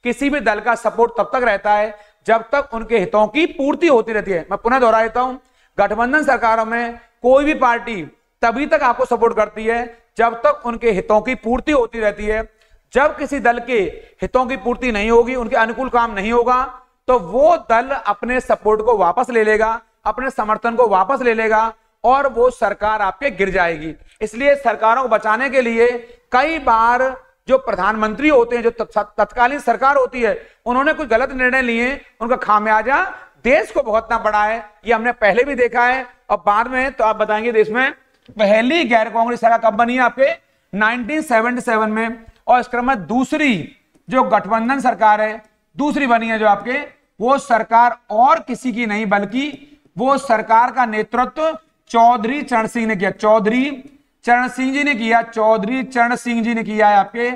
किसी भी दल का सपोर्ट तब तक रहता है जब तक उनके हितों की पूर्ति होती रहती है। मैं पुनः दोहरा देता हूं, गठबंधन सरकारों में कोई भी पार्टी तभी तक आपको सपोर्ट करती है जब तक उनके हितों की पूर्ति होती रहती है। जब किसी दल के हितों की पूर्ति नहीं होगी, उनके अनुकूल काम नहीं होगा, तो वो दल अपने सपोर्ट को वापस ले लेगा, अपने समर्थन को वापस ले लेगा, और वो सरकार आपके गिर जाएगी। इसलिए सरकारों को बचाने के लिए कई बार जो प्रधानमंत्री होते हैं, जो तत्कालीन सरकार होती है, उन्होंने कुछ गलत निर्णय लिए, उनका खामियाजा देश को भुगतना पड़ा है। ये हमने पहले भी देखा है, और बाद में तो आप बताएंगे देश में पहली गैर कांग्रेस सरकार कब बनी है आपके 1977 में, और इस क्रम में दूसरी जो गठबंधन सरकार है दूसरी बनी है जो आपके, वो सरकार और किसी की नहीं बल्कि वो सरकार का नेतृत्व चौधरी चरण सिंह ने किया। चौधरी चरण सिंह जी ने किया, चौधरी चरण सिंह जी ने किया है आपके,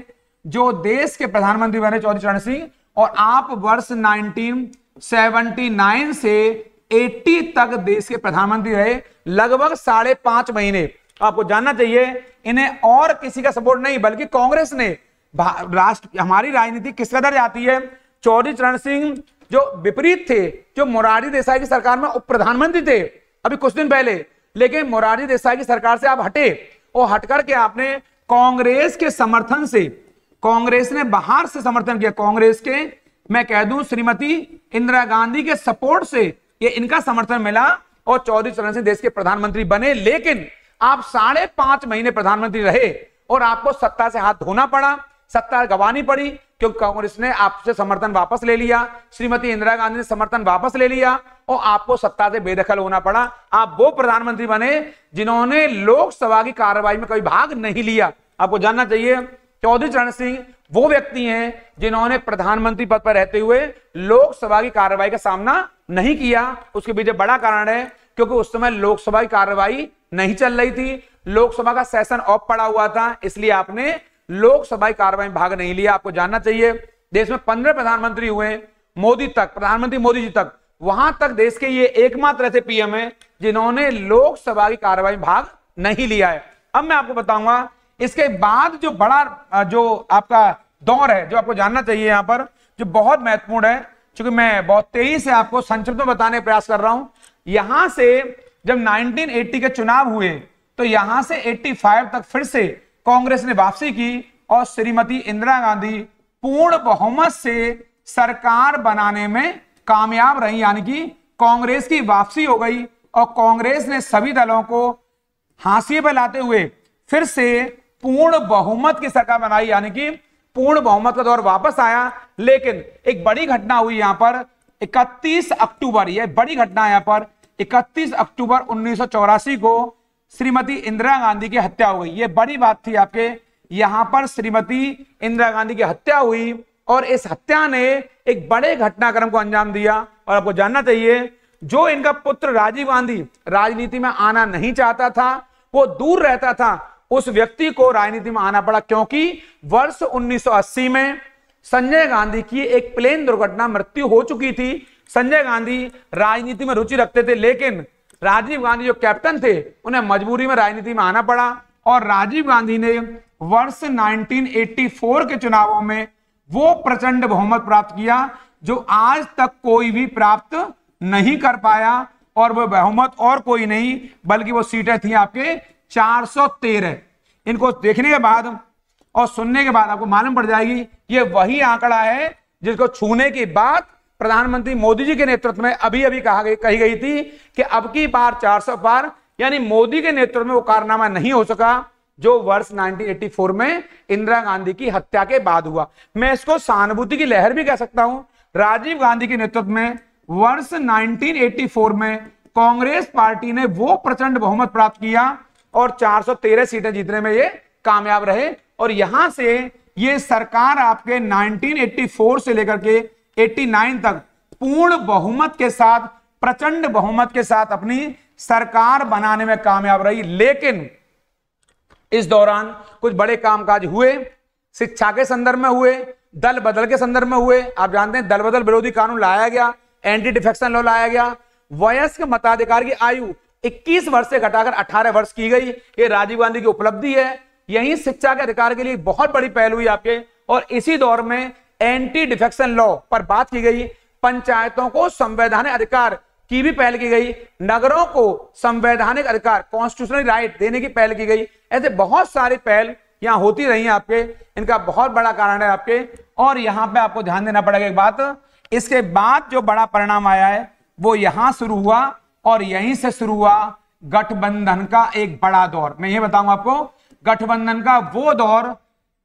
जो देश के प्रधानमंत्री बने चौधरी चरण सिंह। और आप वर्ष 1979 से 80 तक देश के प्रधानमंत्री रहे, लगभग 5.5 महीने। आपको जानना चाहिए इन्हें और किसी का सपोर्ट नहीं बल्कि कांग्रेस ने, राष्ट्र हमारी राजनीति किस कदर जाती है। चौधरी चरण सिंह जो विपरीत थे, जो मोरारजी देसाई की सरकार में उप प्रधानमंत्री थे अभी कुछ दिन पहले, लेकिन मोरारजी देसाई की सरकार से आप हटे और हटकर के आपने कांग्रेस के समर्थन से, कांग्रेस ने बाहर से समर्थन किया, कांग्रेस के मैं कह दूं श्रीमती इंदिरा गांधी के सपोर्ट से ये इनका समर्थन मिला और चौधरी चरण सिंह देश के प्रधानमंत्री बने। लेकिन आप 5.5 महीने प्रधानमंत्री रहे और आपको सत्ता से हाथ धोना पड़ा, सत्ता गंवानी पड़ी, क्योंकि कांग्रेस ने आपसे समर्थन वापस ले लिया, श्रीमती इंदिरा गांधी ने समर्थन वापस ले लिया और आपको सत्ता से बेदखल होना पड़ा। आप वो प्रधानमंत्री बने जिन्होंने लोकसभा की कार्रवाई में कोई भाग नहीं लिया। आपको जानना चाहिए चौधरी चरण सिंह वो व्यक्ति हैं जिन्होंने प्रधानमंत्री पद पर रहते हुए लोकसभा की कार्रवाई का सामना नहीं किया। उसके पीछे बड़ा कारण है क्योंकि उस समय लोकसभा की कार्रवाई नहीं चल रही थी, लोकसभा का सेशन ऑफ पड़ा हुआ था, इसलिए आपने लोकसभा की कार्रवाई में भाग नहीं लिया। आपको जानना चाहिए देश में 15 प्रधानमंत्री हुए, मोदी तक, प्रधानमंत्री मोदी जी तक, वहां तक देश के ये एकमात्र ऐसे पीएम है जिन्होंने लोकसभा की कार्रवाई में भाग नहीं लिया है। अब मैं आपको बताऊंगा इसके बाद जो बड़ा जो आपका दौर है, जो आपको जानना चाहिए यहां पर, जो बहुत महत्वपूर्ण है, क्योंकि मैं बहुत तेजी से आपको संक्षिप्त में बताने का प्रयास कर रहा हूं। यहां से जब 1980 के चुनाव हुए तो यहां से 85 तक फिर से कांग्रेस ने वापसी की और श्रीमती इंदिरा गांधी पूर्ण बहुमत से सरकार बनाने में कामयाब रही, यानी कि कांग्रेस की वापसी हो गई और कांग्रेस ने सभी दलों को हाशिए पर लाते हुए फिर से पूर्ण बहुमत की सरकार बनाई, यानी कि पूर्ण बहुमत का दौर वापस आया। लेकिन एक बड़ी घटना हुई यहां पर 31 अक्टूबर, यह बड़ी घटना यहां पर 31 अक्टूबर 1984 को श्रीमती इंदिरा गांधी की हत्या हो गई। यह बड़ी बात थी आपके, यहां पर श्रीमती इंदिरा गांधी की हत्या हुई और इस हत्या ने एक बड़े घटनाक्रम को अंजाम दिया। और आपको जानना चाहिए जो इनका पुत्र राजीव गांधी राजनीति में आना नहीं चाहता था, वो दूर रहता था, उस व्यक्ति को राजनीति में आना पड़ा, क्योंकि वर्ष 1980 में संजय गांधी की एक प्लेन दुर्घटना मृत्यु हो चुकी थी। संजय गांधी राजनीति में रुचि रखते थे, लेकिन राजीव गांधी जो कैप्टन थे उन्हें मजबूरी में राजनीति में आना पड़ा और राजीव गांधी ने वर्ष 1984 के चुनावों में वो प्रचंड बहुमत प्राप्त किया जो आज तक कोई भी प्राप्त नहीं कर पाया। और वो बहुमत और कोई नहीं बल्कि वो सीटें थी आपके 413। इनको देखने के बाद और सुनने के बाद आपको मालूम पड़ जाएगी ये वही आंकड़ा है जिसको छूने की बात प्रधानमंत्री मोदी जी के नेतृत्व में अभी अभी कही गई थी कि अब की बार 400 पार, यानी मोदी के नेतृत्व में वो कारनामा नहीं हो सका जो वर्ष 1984 में इंदिरा गांधी की हत्या के बाद हुआ। मैं इसको सहानुभूति की लहर भी कह सकता हूं। राजीव गांधी के नेतृत्व में वर्ष 1984 में कांग्रेस पार्टी ने वो प्रचंड बहुमत प्राप्त किया और 413 सीटें जीतने में ये कामयाब रहे। और यहां से ये सरकार आपके 1984 से लेकर के 89 तक पूर्ण बहुमत के साथ, प्रचंड बहुमत के साथ अपनी सरकार बनाने में कामयाब रही। लेकिन इस दौरान कुछ बड़े कामकाज हुए, शिक्षा के संदर्भ में हुए, दल बदल के संदर्भ में हुए। आप जानते हैं दल बदल विरोधी कानून लाया गया, एंटी डिफेक्शन लॉ लाया गया, वयस्क मताधिकार की आयु 21 वर्ष से घटाकर 18 वर्ष की गई। ये राजीव गांधी की उपलब्धि है। यही शिक्षा के अधिकार के लिए बहुत बड़ी पहल हुई आपके। और इसी दौर में एंटी डिफेक्शन लॉ पर बात की गई। पंचायतों को संवैधानिक अधिकार की भी पहल की गई, नगरों को संवैधानिक अधिकार, कॉन्स्टिट्यूशनल राइट देने की पहल की गई। ऐसे बहुत सारी पहल यहां होती रही है आपके। इनका बहुत बड़ा कारण है आपके। और यहां पे आपको ध्यान देना पड़ेगा एक बात, इसके बाद जो बड़ा परिणाम आया है वो यहां शुरू हुआ और यहीं से शुरू हुआ गठबंधन का एक बड़ा दौर। मैं ये बताऊंगा आपको, गठबंधन का वो दौर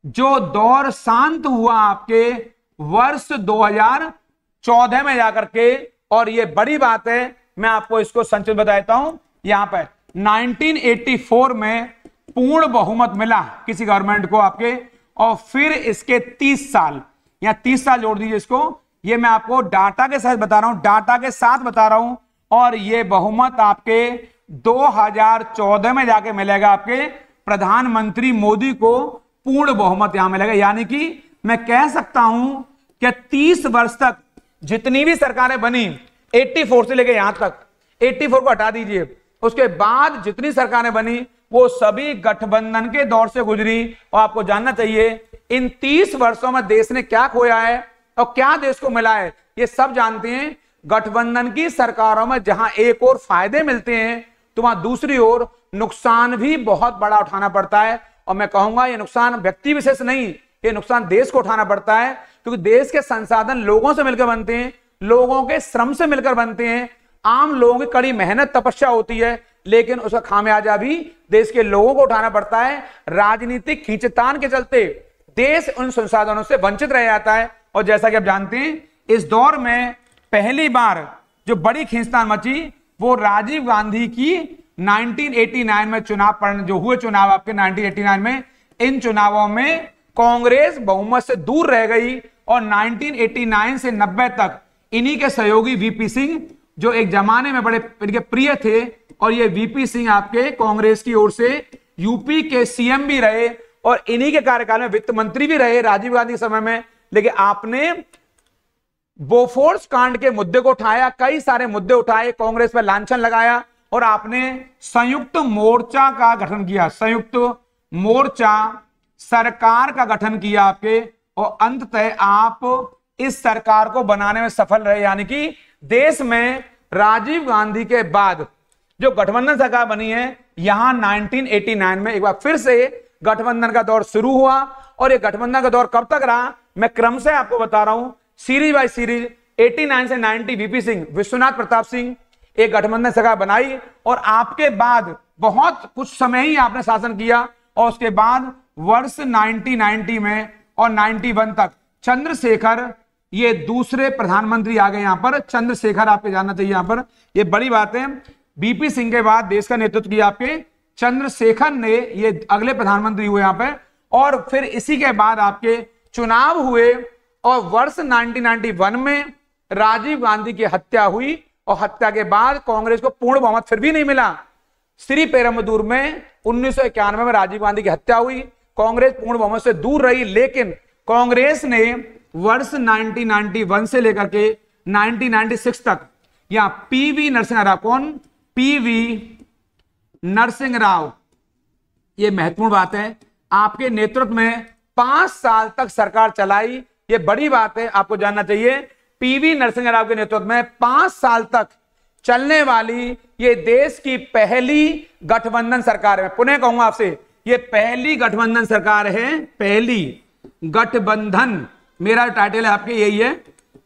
जो दौर शांत हुआ आपके वर्ष 2014 में जाकर के। और ये बड़ी बात है, मैं आपको इसको संक्षिप्त बताता हूं। यहां पर 1984 में पूर्ण बहुमत मिला किसी गवर्नमेंट को आपके, और फिर इसके 30 साल या 30 साल जोड़ दीजिए इसको। ये मैं आपको डाटा के साथ बता रहा हूं, डाटा के साथ बता रहा हूं। और ये बहुमत आपके 2014 में जाके मिलेगा आपके प्रधानमंत्री मोदी को पूर्ण बहुमत यहां मिलेगा। यानी कि मैं कह सकता हूं कि 30 वर्ष तक जितनी भी सरकारें बनी 84 से लेकर यहां तक, 84 को हटा दीजिए, उसके बाद जितनी सरकारें बनी वो सभी गठबंधन के दौर से गुजरी। और आपको जानना चाहिए इन 30 वर्षों में देश ने क्या खोया है और क्या देश को मिला है, ये सब जानते हैं। गठबंधन की सरकारों में जहां एक और फायदे मिलते हैं तो वहां दूसरी ओर नुकसान भी बहुत बड़ा उठाना पड़ता है। और मैं कहूंगा ये नुकसान व्यक्ति विशेष नहीं, ये नुकसान देश को उठाना पड़ता है, क्योंकि देश के संसाधन लोगों से मिलकर बनते हैं, लोगों के श्रम से मिलकर बनते हैं, आम लोगों की कड़ी मेहनत तपस्या होती है, लेकिन उसका खामियाजा भी देश के लोगों को उठाना पड़ता है। राजनीतिक खींचतान के चलते देश उन संसाधनों से वंचित रह जाता है। और जैसा कि आप जानते हैं इस दौर में पहली बार जो बड़ी खींचतान मची वो राजीव गांधी की 1989 में चुनाव जो हुए चुनाव आपके 1989 में, इन चुनावों में कांग्रेस बहुमत से दूर रह गई। और 1989 से 90 तक इन्हीं के सहयोगी वीपी सिंह, जो एक जमाने में बड़े इनके प्रिय थे, और ये वीपी सिंह आपके कांग्रेस की ओर से यूपी के सीएम भी रहे और इन्हीं के कार्यकाल में वित्त मंत्री भी रहे राजीव गांधी के समय में। लेकिन आपने बोफोर्स कांड के मुद्दे को उठाया, कई सारे मुद्दे उठाए, कांग्रेस पर लांछन लगाया और आपने संयुक्त मोर्चा का गठन किया, संयुक्त मोर्चा सरकार का गठन किया आपके। और अंततः आप इस सरकार को बनाने में सफल रहे। यानी कि देश में राजीव गांधी के बाद जो गठबंधन सरकार बनी है, यहां 1989 में एक बार फिर से गठबंधन का दौर शुरू हुआ। और ये गठबंधन का दौर कब तक रहा, मैं क्रम से आपको बता रहा हूं, सीरीज बाय सीरीज। 89 से 90 वीपी सिंह, विश्वनाथ प्रताप सिंह एक गठबंधन सरकार बनाई और आपके बाद बहुत कुछ समय ही आपने शासन किया। और उसके बाद वर्ष 1990 में और 91 तक चंद्रशेखर, ये दूसरे प्रधानमंत्री आ गए यहां पर। चंद्रशेखर आपके जानना चाहिए यहां पर, ये बड़ी बात है। बीपी सिंह के बाद देश का नेतृत्व किया आपके चंद्रशेखर ने, ये अगले प्रधानमंत्री हुए यहां पे। और फिर इसी के बाद आपके चुनाव हुए और वर्ष 1991 में राजीव गांधी की हत्या हुई। और हत्या के बाद कांग्रेस को पूर्ण बहुमत फिर भी नहीं मिला। श्री पेरुंबदूर में 1991 में राजीव गांधी की हत्या हुई, कांग्रेस पूर्ण बहुमत से दूर रही। लेकिन कांग्रेस ने वर्ष 1991 से लेकर के 1996 तक यहां पीवी नरसिंह राव, कौन, पीवी नरसिंह राव, यह महत्वपूर्ण बात है, आपके नेतृत्व में 5 साल तक सरकार चलाई। यह बड़ी बात है, आपको जानना चाहिए। पीवी नरसिंह राव के नेतृत्व में 5 साल तक चलने वाली ये देश की पहली गठबंधन सरकार है। पुनः कहूंगा आपसे, ये पहली गठबंधन सरकार है, पहली गठबंधन मेरा टाइटल है आपके यही है,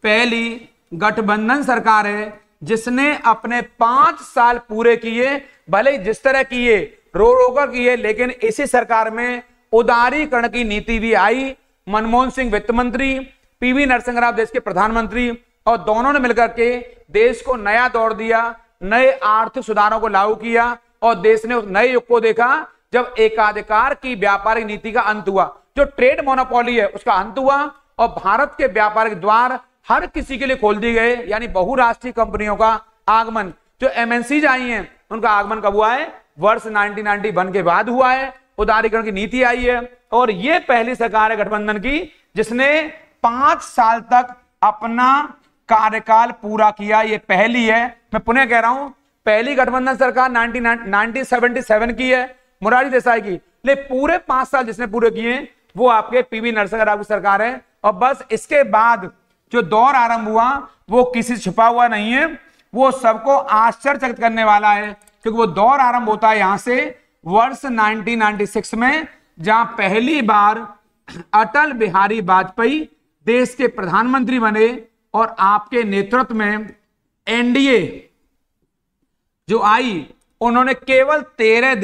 पहली गठबंधन सरकार है जिसने अपने 5 साल पूरे किए, भले जिस तरह किए रो रो कर किए, लेकिन इसी सरकार में उदारीकरण की नीति भी आई। मनमोहन सिंह वित्त मंत्री, पीवी नरसिंह राव देश के प्रधानमंत्री, और दोनों ने मिलकर के देश को नया दौर दिया, नए आर्थिक सुधारों को लागू किया और देश ने उस नए युग को देखा जब एकाधिकार की व्यापारिक नीति का अंत हुआ, जो ट्रेड मोनोपोली है उसका अंत हुआ और भारत के व्यापारिक द्वार हर किसी के लिए खोल दिए गए, यानी बहुराष्ट्रीय कंपनियों का आगमन, जो एमएनसीज आई हैं उनका आगमन कब हुआ है? वर्ष 1991 के बाद हुआ है। उदारीकरण की नीति आई है और यह पहली सरकार है गठबंधन की जिसने 5 साल तक अपना कार्यकाल पूरा किया। ये पहली है, मैं पुनः कह रहा हूं, पहली गठबंधन सरकार 1977 की है मोरारजी देसाई की, लेकिन पूरे 5 साल जिसने पूरे किए वो आपके पीवी नरसिंह राव की सरकार है। और बस इसके बाद जो दौर आरंभ हुआ वो किसी से छिपा हुआ नहीं है, वो सबको आश्चर्यचकित करने वाला है, क्योंकि वो दौर आरंभ होता है यहां से वर्ष 1996 में, जहां पहली बार अटल बिहारी वाजपेयी देश के प्रधानमंत्री बने और आपके नेतृत्व में एनडीए जो आई, उन्होंने केवल 13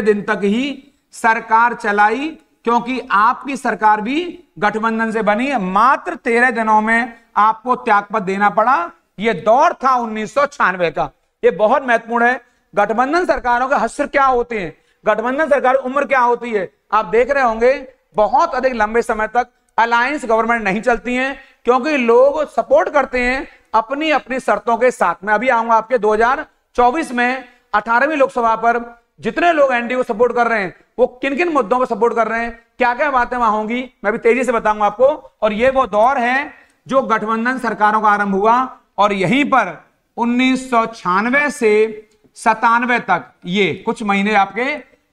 दिन तक ही सरकार चलाई, क्योंकि आपकी सरकार भी गठबंधन से बनी है। मात्र 13 दिनों में आपको त्यागपत्र देना पड़ा। यह दौर था 1996 का। यह बहुत महत्वपूर्ण है। गठबंधन सरकारों के हश्र क्या होते हैं, गठबंधन सरकार उम्र क्या होती है, आप देख रहे होंगे बहुत अधिक लंबे समय तक अलायंस गवर्नमेंट नहीं चलती हैं, क्योंकि लोग सपोर्ट करते हैं अपनी अपनी शर्तों के साथ में। अभी आऊंगा आपके 2024 में 18वीं लोकसभा पर जितने लोग एनडीए को सपोर्ट कर रहे हैं वो किन किन मुद्दों पर सपोर्ट कर रहे हैं, क्या क्या बातें वहां होंगी, मैं भी तेजी से बताऊंगा आपको। और ये वो दौर है जो गठबंधन सरकारों का आरंभ हुआ और यहीं पर 1996 से 97 तक ये कुछ महीने आपके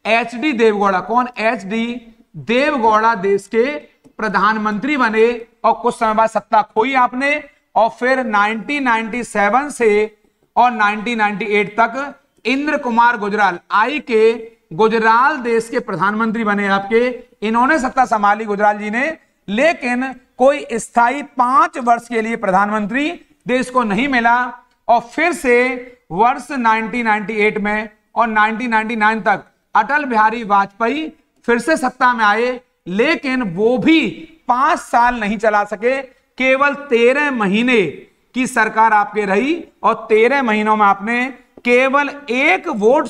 एचडी देवगौड़ा, कौन? एचडी देवगौड़ा देश के प्रधानमंत्री बने और कुछ समय बाद सत्ता खोई आपने। और फिर 1997 से और 1998 तक इंद्र कुमार गुजराल आई के गुजराल देश के प्रधानमंत्री बने आपके। इन्होंने सत्ता संभाली गुजराल जी ने, लेकिन कोई स्थायी 5 वर्ष के लिए प्रधानमंत्री देश को नहीं मिला। और फिर से वर्ष 1998 में और 1999 तक अटल बिहारी वाजपेयी फिर से सत्ता में आए, लेकिन वो भी 5 साल नहीं चला सके, केवल 13 महीने की सरकार आपके रही। और 13 महीनों में आपने केवल एक वोट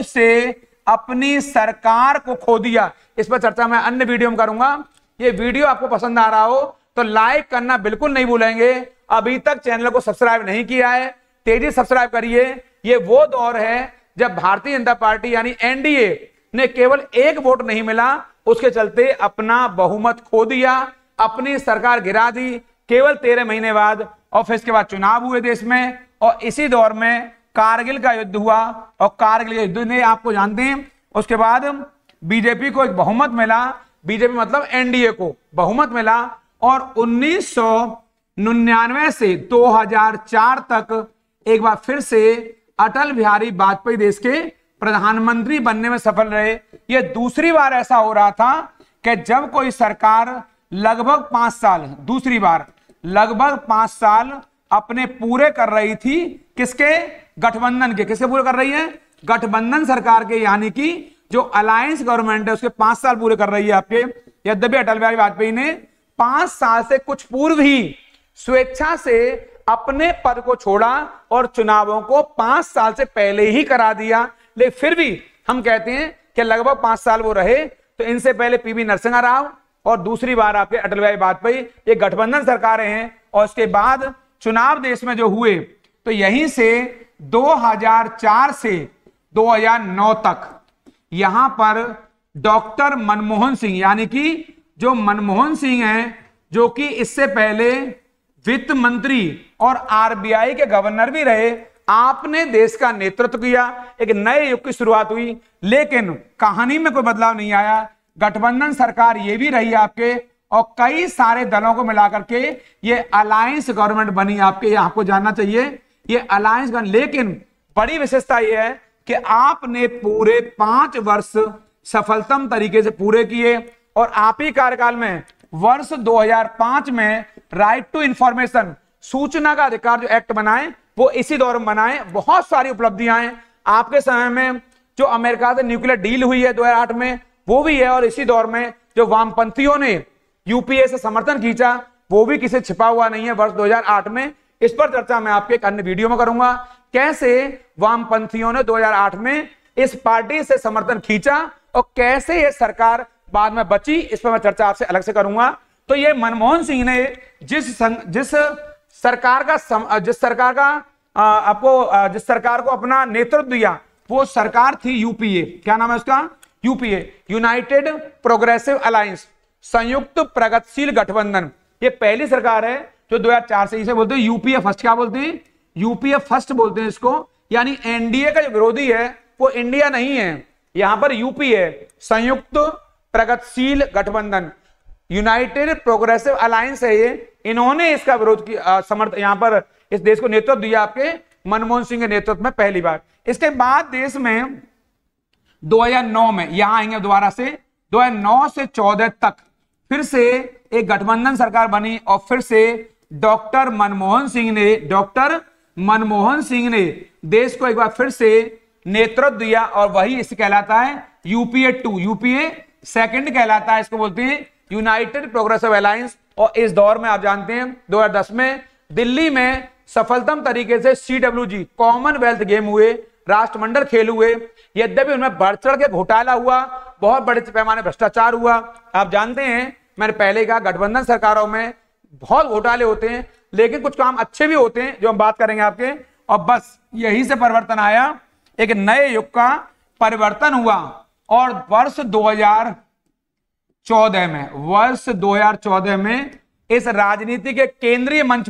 से अपनी सरकार को खो दिया। इस पर चर्चा मैं अन्य वीडियो में करूंगा। ये वीडियो आपको पसंद आ रहा हो तो लाइक करना बिल्कुल नहीं भूलेंगे। अभी तक चैनल को सब्सक्राइब नहीं किया है, तेजी सब्सक्राइब करिए। ये वो दौर है जब भारतीय जनता पार्टी यानी एनडीए ने केवल एक वोट नहीं मिला, उसके चलते अपना बहुमत खो दिया, अपनी सरकार गिरा दी केवल 13 महीने बाद। और फिर इसके बाद चुनाव हुए देश में और इसी दौर में कारगिल का युद्ध हुआ और कारगिल युद्ध ने आपको जानते हैं, उसके बाद बीजेपी को एक बहुमत मिला, बीजेपी मतलब एनडीए को बहुमत मिला। और 1999 से 2004 तक एक बार फिर से अटल बिहारी वाजपेयी देश के प्रधानमंत्री बनने में सफल रहे। यह दूसरी बार ऐसा हो रहा था कि जब कोई सरकार लगभग 5 साल, दूसरी बार लगभग 5 साल अपने पूरे कर रही थी, किसके? गठबंधन के। किसके पूरे कर रही है? गठबंधन सरकार के, यानी कि जो अलायंस गवर्नमेंट है उसके 5 साल पूरे कर रही है आपके। यद्यपि अटल बिहारी वाजपेयी ने 5 साल से कुछ पूर्व ही स्वेच्छा से अपने पद को छोड़ा और चुनावों को 5 साल से पहले ही करा दिया, लेकिन फिर भी हम कहते हैं कि लगभग 5 साल वो रहे। तो इनसे पहले पीवी नरसिंह राव और दूसरी बार आपके अटल बिहारी वाजपेयी, ये गठबंधन सरकारें हैं। और इसके बाद चुनाव देश में जो हुए तो यहीं से 2004 से 2009 तक यहां पर डॉक्टर मनमोहन सिंह, यानी कि जो मनमोहन सिंह हैं, जो कि इससे पहले वित्त मंत्री और आरबीआई के गवर्नर भी रहे, आपने देश का नेतृत्व किया, एक नए युग की शुरुआत हुई। लेकिन कहानी में कोई बदलाव नहीं आया, गठबंधन सरकार ये भी रही आपके और कई सारे दलों को मिलाकर के ये अलायंस गवर्नमेंट बनी आपके। ये आपको जानना चाहिए, ये अलायंस गवर्नमेंट। लेकिन बड़ी विशेषता ये है कि आपने पूरे 5 वर्ष सफलतम तरीके से पूरे किए और आप ही कार्यकाल में वर्ष 2005 में राइट टू इंफॉर्मेशन, सूचना का अधिकार जो एक्ट बनाए वो इसी दौर में बनाए। बहुत सारी उपलब्धियां हैं। आपके समय में जो अमेरिका से न्यूक्लियर डील हुई है 2008 में वो भी है, और इसी दौर में जो वामपंथियों ने यूपीए से समर्थन खींचा वो भी किसी छिपा हुआ नहीं है वर्ष 2008 में। इस पर चर्चा मैं आपके एक अन्य वीडियो में करूंगा, कैसे वामपंथियों ने 2008 में इस पार्टी से समर्थन खींचा और कैसे ये सरकार बाद में बची, इस पर मैं चर्चा आपसे अलग से करूंगा। तो ये मनमोहन सिंह ने जिस सरकार को अपना नेतृत्व दिया वो सरकार थी यूपीए। क्या नाम है उसका? यूपीए, यूनाइटेड प्रोग्रेसिव अलायंस, संयुक्त प्रगतिशील गठबंधन। ये पहली सरकार है जो 2004 से, इसे बोलते हैं यूपीए फर्स्ट। क्या बोलते हैं? यूपीए फर्स्ट बोलते हैं इसको। यानी एनडीए का जो विरोधी है वो इंडिया नहीं है, यहां पर यूपी है, संयुक्त प्रगतिशील गठबंधन, यूनाइटेड प्रोग्रेसिव अलायंस है ये। इन्होंने इसका विरोध किया, समर्थन, यहां पर इस देश को नेतृत्व दिया आपके मनमोहन सिंह के नेतृत्व में पहली बार। इसके बाद देश में 2009 में, यहां आएंगे दोबारा से, 2009 से 14 तक फिर से एक गठबंधन सरकार बनी और फिर से डॉक्टर मनमोहन सिंह ने देश को एक बार फिर से नेतृत्व दिया और वही इसे कहलाता है यूपीए 2। यूपीए सेकंड कहलाता है, इसको बोलते हैं यूनाइटेड प्रोग्रेसिव अलायंस। और इस दौर में आप जानते हैं 2010 में दिल्ली में सफलतम तरीके से CWG कॉमनवेल्थ गेम हुए, राष्ट्रमंडल खेल हुए। यद्यपि उनमें बढ़ चढ़ के घोटाला हुआ, बहुत बड़े पैमाने भ्रष्टाचार हुआ। आप जानते हैं, मैंने पहले कहा गठबंधन सरकारों में बहुत घोटाले होते हैं, लेकिन कुछ काम अच्छे भी होते हैं जो हम बात करेंगे आपके। और बस यही से परिवर्तन आया, एक नए युग का परिवर्तन हुआ। और वर्ष 2014 में इस राजनीति के केंद्रीय मंच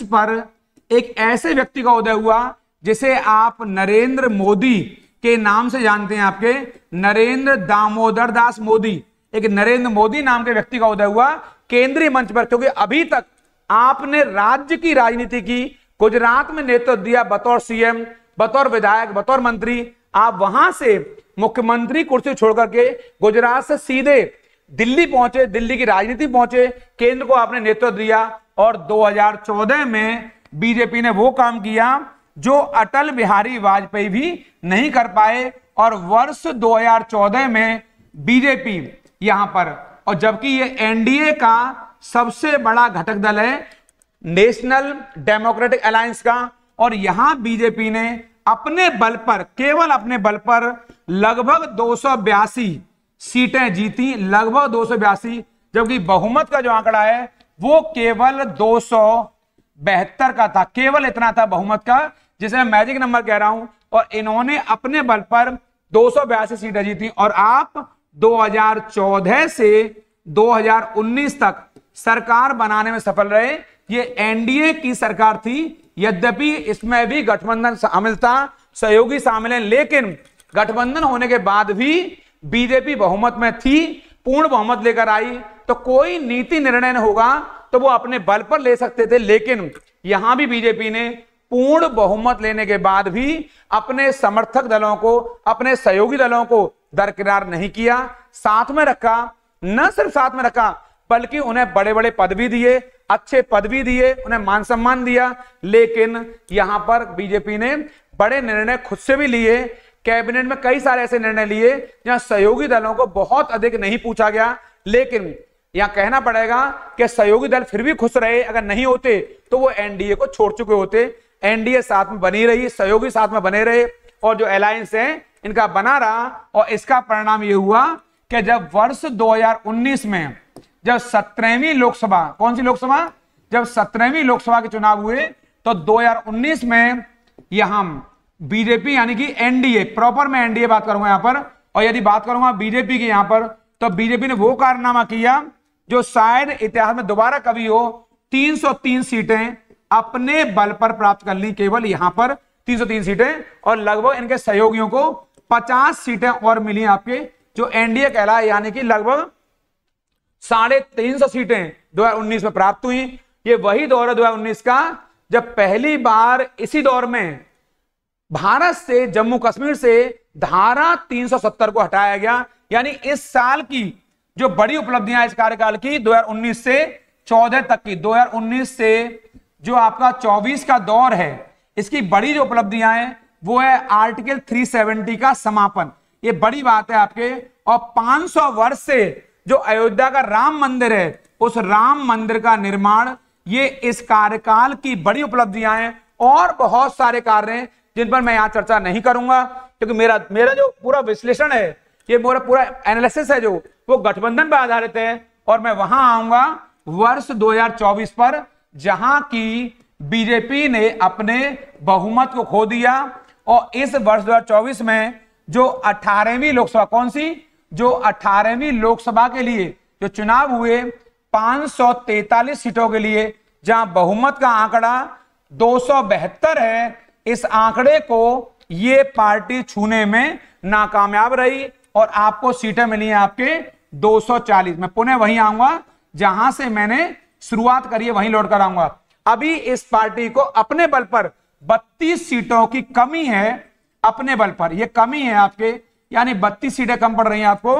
पर एक ऐसे व्यक्ति का उदय हुआ जिसे आप नरेंद्र मोदी के नाम से जानते हैं, आपके नरेंद्र दामोदर दास मोदी। एक नरेंद्र मोदी नाम के व्यक्ति का उदय हुआ केंद्रीय मंच पर, क्योंकि अभी तक आपने राज्य की राजनीति की, गुजरात में नेतृत्व दिया बतौर सीएम, बतौर विधायक, बतौर मंत्री। आप वहां से मुख्यमंत्री कुर्सी छोड़ करके गुजरात से सीधे दिल्ली पहुंचे, दिल्ली की राजनीति पहुंचे, केंद्र को आपने नेतृत्व दिया। और 2014 में बीजेपी ने वो काम किया जो अटल बिहारी वाजपेयी भी नहीं कर पाए। और वर्ष 2014 में बीजेपी यहां पर, और जबकि ये एनडीए का सबसे बड़ा घटक दल है, नेशनल डेमोक्रेटिक अलायंस का, और यहां बीजेपी ने अपने बल पर, केवल अपने बल पर लगभग 282 सीटें जीती, लगभग 282, जबकि बहुमत का जो आंकड़ा है वो केवल 272 का था। केवल इतना था बहुमत का, जिसे मैं मैजिक नंबर कह रहा हूं। और इन्होंने अपने बल पर 282 सीटें जीती। और आप 2014 से 2019 तक सरकार बनाने में सफल रहे। ये एनडीए की सरकार थी, यद्यपि इसमें भी गठबंधन शामिल था, सहयोगी शामिल हैं, लेकिन गठबंधन होने के बाद भी बीजेपी बहुमत में थी, पूर्ण बहुमत लेकर आई। तो कोई नीति निर्णय होगा तो वो अपने बल पर ले सकते थे, लेकिन यहां भी बीजेपी ने पूर्ण बहुमत लेने के बाद भी अपने समर्थक दलों को, अपने सहयोगी दलों को दरकिनार नहीं किया, साथ में रखा। न सिर्फ साथ में रखा, बल्कि उन्हें बड़े बड़े पद भी दिए, अच्छे पद भी दिए, उन्हें मान सम्मान दिया। लेकिन यहां पर बीजेपी ने बड़े निर्णय खुद से भी लिए। कैबिनेट में कई सारे ऐसे निर्णय लिए जहां सहयोगी दलों को बहुत अधिक नहीं पूछा गया। लेकिन यहां कहना पड़ेगा कि सहयोगी दल फिर भी खुश रहे। अगर नहीं होते तो वो एनडीए को छोड़ चुके होते। एनडीए साथ में बनी रही, सहयोगी साथ में बने रहे, और जो अलायंस है इनका बना रहा। और इसका परिणाम यह हुआ कि जब वर्ष 2019 में जब 17वीं लोकसभा, कौन सी लोकसभा, जब 17वीं लोकसभा के चुनाव हुए, तो 2019 में यहां बीजेपी यानी कि एनडीए, प्रॉपर मैं एनडीए बात करूंगा यहां पर, और यदि बात करूंगा बीजेपी की यहां पर, तो बीजेपी ने वो कारनामा किया जो शायद इतिहास में दोबारा कभी हो। 303 सीटें अपने बल पर प्राप्त कर ली, केवल यहां पर 303 सीटें, और लगभग इनके सहयोगियों को 50 सीटें और मिली आपके जो एनडीए कहलाए, यानी कि लगभग 350 सीटें 2019 में प्राप्त हुई। ये वही दौर है 2019 का जब पहली बार इसी दौर में भारत से, जम्मू कश्मीर से धारा 370 को हटाया गया। यानी इस साल की जो बड़ी उपलब्धियां इस कार्यकाल की 2019 से 14 तक की, 2019 से जो आपका 24 का दौर है, इसकी बड़ी जो उपलब्धियां हैं वो है आर्टिकल 370 का समापन। ये बड़ी बात है आपके। और 500 वर्ष से जो अयोध्या का राम मंदिर है, उस राम मंदिर का निर्माण, ये इस कार्यकाल की बड़ी उपलब्धियां हैं। और बहुत सारे कार्य हैं जिन पर मैं यहां चर्चा नहीं करूंगा, क्योंकि मेरा जो पूरा विश्लेषण है, ये मेरा पूरा एनालिसिस है जो वो गठबंधन पर आधारित है। और मैं वहां आऊंगा वर्ष 2024 पर, जहां की बीजेपी ने अपने बहुमत को खो दिया। और इस वर्ष 2024 में जो 18वीं लोकसभा, कौन सी, जो 18वीं लोकसभा के लिए जो चुनाव हुए 543 सीटों के लिए, जहां बहुमत का आंकड़ा 272 है, इस आंकड़े को ये पार्टी छूने में नाकामयाब रही और आपको सीटें मिली हैं आपके 240। मैं पुनः वहीं आऊंगा जहां से मैंने शुरुआत करी है, वहीं लौट कर आऊंगा। अभी इस पार्टी को अपने बल पर 32 सीटों की कमी है, अपने बल पर यह कमी है आपके, यानी 32 सीटें कम पड़ रही हैं आपको।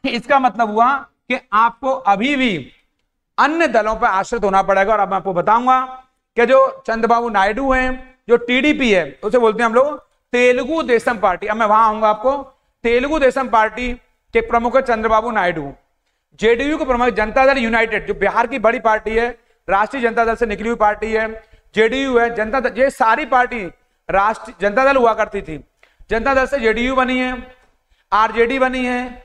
इसका मतलब हुआ कि आपको अभी भी अन्य दलों पर आश्रित होना पड़ेगा। और अब मैं आपको बताऊंगा कि जो चंद्रबाबू नायडू हैं, जो टीडीपी है, उसे बोलते हैं हम लोग तेलुगु देशम पार्टी। अब मैं वहां आऊंगा आपको। तेलुगु देशम पार्टी के प्रमुख है चंद्रबाबू नायडू। जेडीयू के प्रमुख जनता दल यूनाइटेड, जो बिहार की बड़ी पार्टी है, राष्ट्रीय जनता दल से निकली हुई पार्टी है। जेडीयू है, जनता दल, ये सारी पार्टी राष्ट्रीय जनता दल हुआ करती थी। जनता दल से जेडीयू बनी है, आरजेडी बनी है,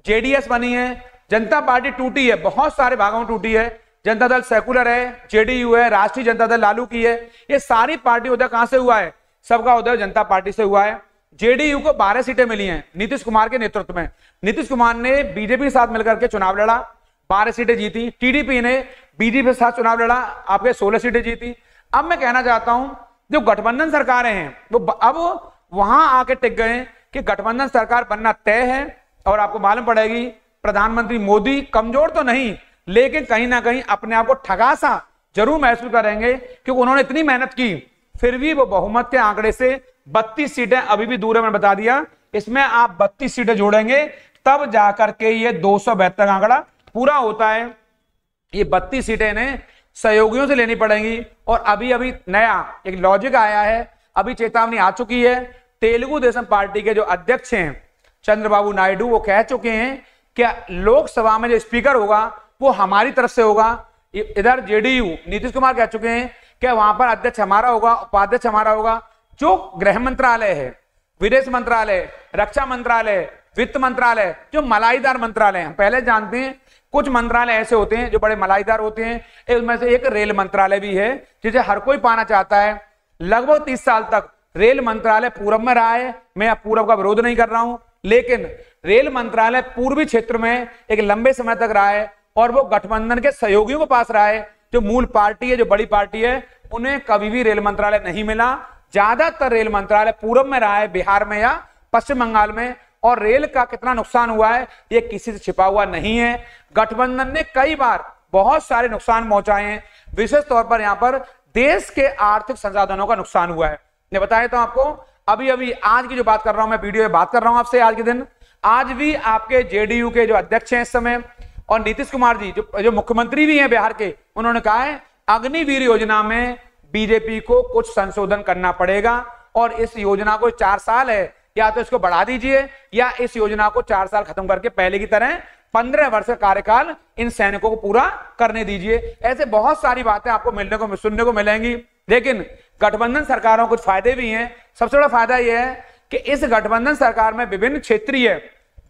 जेडीएस बनी है। जनता पार्टी टूटी है, बहुत सारे भागों में टूटी है। जनता दल सेकुलर है, जेडीयू है, राष्ट्रीय जनता दल लालू की है। ये सारी पार्टी उदय कहां से हुआ है? सबका उदय जनता पार्टी से हुआ है। जेडीयू को 12 सीटें मिली हैं नीतीश कुमार के नेतृत्व में। नीतीश कुमार ने बीजेपी के साथ मिलकर के चुनाव लड़ा, 12 सीटें जीती। टीडीपी ने बीजेपी के साथ चुनाव लड़ा, आपके 16 सीटें जीती। अब मैं कहना चाहता हूं, जो गठबंधन सरकारें हैं वो अब वहां आके टिक गए कि गठबंधन सरकार बनना तय है। और आपको मालूम पड़ेगी प्रधानमंत्री मोदी कमजोर तो नहीं, लेकिन कहीं ना कहीं अपने आप को ठगा सा जरूर महसूस करेंगे, क्योंकि उन्होंने इतनी मेहनत की, फिर भी वो बहुमत के आंकड़े से 32 सीटें अभी भी दूर है। मैंने बता दिया, इसमें आप 32 सीटें जोड़ेंगे तब जाकर के ये 272 आंकड़ा पूरा होता है। ये 32 सीटें इन्हें सहयोगियों से लेनी पड़ेंगी। और अभी अभी नया एक लॉजिक आया है, अभी चेतावनी आ चुकी है। तेलुगु देशम पार्टी के जो अध्यक्ष हैं चंद्रबाबू नायडू, वो कह चुके हैं कि लोकसभा में जो स्पीकर होगा वो हमारी तरफ से होगा। इधर जेडीयू नीतीश कुमार कह चुके हैं कि वहां पर अध्यक्ष हमारा होगा, उपाध्यक्ष हमारा होगा। जो गृह मंत्रालय है, विदेश मंत्रालय, रक्षा मंत्रालय, वित्त मंत्रालय, जो मलाईदार मंत्रालय हैं, हम पहले जानते हैं कुछ मंत्रालय ऐसे होते हैं जो बड़े मलाईदार होते हैं। उसमें से एक रेल मंत्रालय भी है, जिसे हर कोई पाना चाहता है। लगभग 30 साल तक रेल मंत्रालय पूर्व में रहा है। मैं पूर्व का विरोध नहीं कर रहा हूं, लेकिन रेल मंत्रालय पूर्वी क्षेत्र में एक लंबे समय तक रहा है और वो गठबंधन के सहयोगियों के पास रहा है। जो मूल पार्टी है, जो बड़ी पार्टी है, उन्हें कभी भी रेल मंत्रालय नहीं मिला। ज्यादातर रेल मंत्रालय पूर्व में रहा है, बिहार में या पश्चिम बंगाल में। और रेल का कितना नुकसान हुआ है ये किसी से छिपा हुआ नहीं है। गठबंधन ने कई बार बहुत सारे नुकसान पहुंचाए हैं, विशेष तौर पर यहां पर देश के आर्थिक संसाधनों का नुकसान हुआ है। मैं बताया तो आपको, अभी अभी आज की जो बात कर रहा हूं, मैं वीडियो में बात कर रहा हूं आपसे आज के दिन, आज भी आपके जेडीयू के जो अध्यक्ष हैं इस समय और नीतीश कुमार जी जो मुख्यमंत्री भी हैं बिहार के, उन्होंने कहा है अग्निवीर योजना में बीजेपी को कुछ संशोधन करना पड़ेगा और इस योजना को 4 साल है, या तो इसको बढ़ा दीजिए या इस योजना को 4 साल खत्म करके पहले की तरह 15 वर्ष का कार्यकाल इन सैनिकों को पूरा करने दीजिए। ऐसे बहुत सारी बातें आपको मिलने को सुनने को मिलेंगी। लेकिन गठबंधन सरकारों को कुछ फायदे भी हैं। सबसे बड़ा फायदा यह है कि इस गठबंधन सरकार में विभिन्न क्षेत्रीय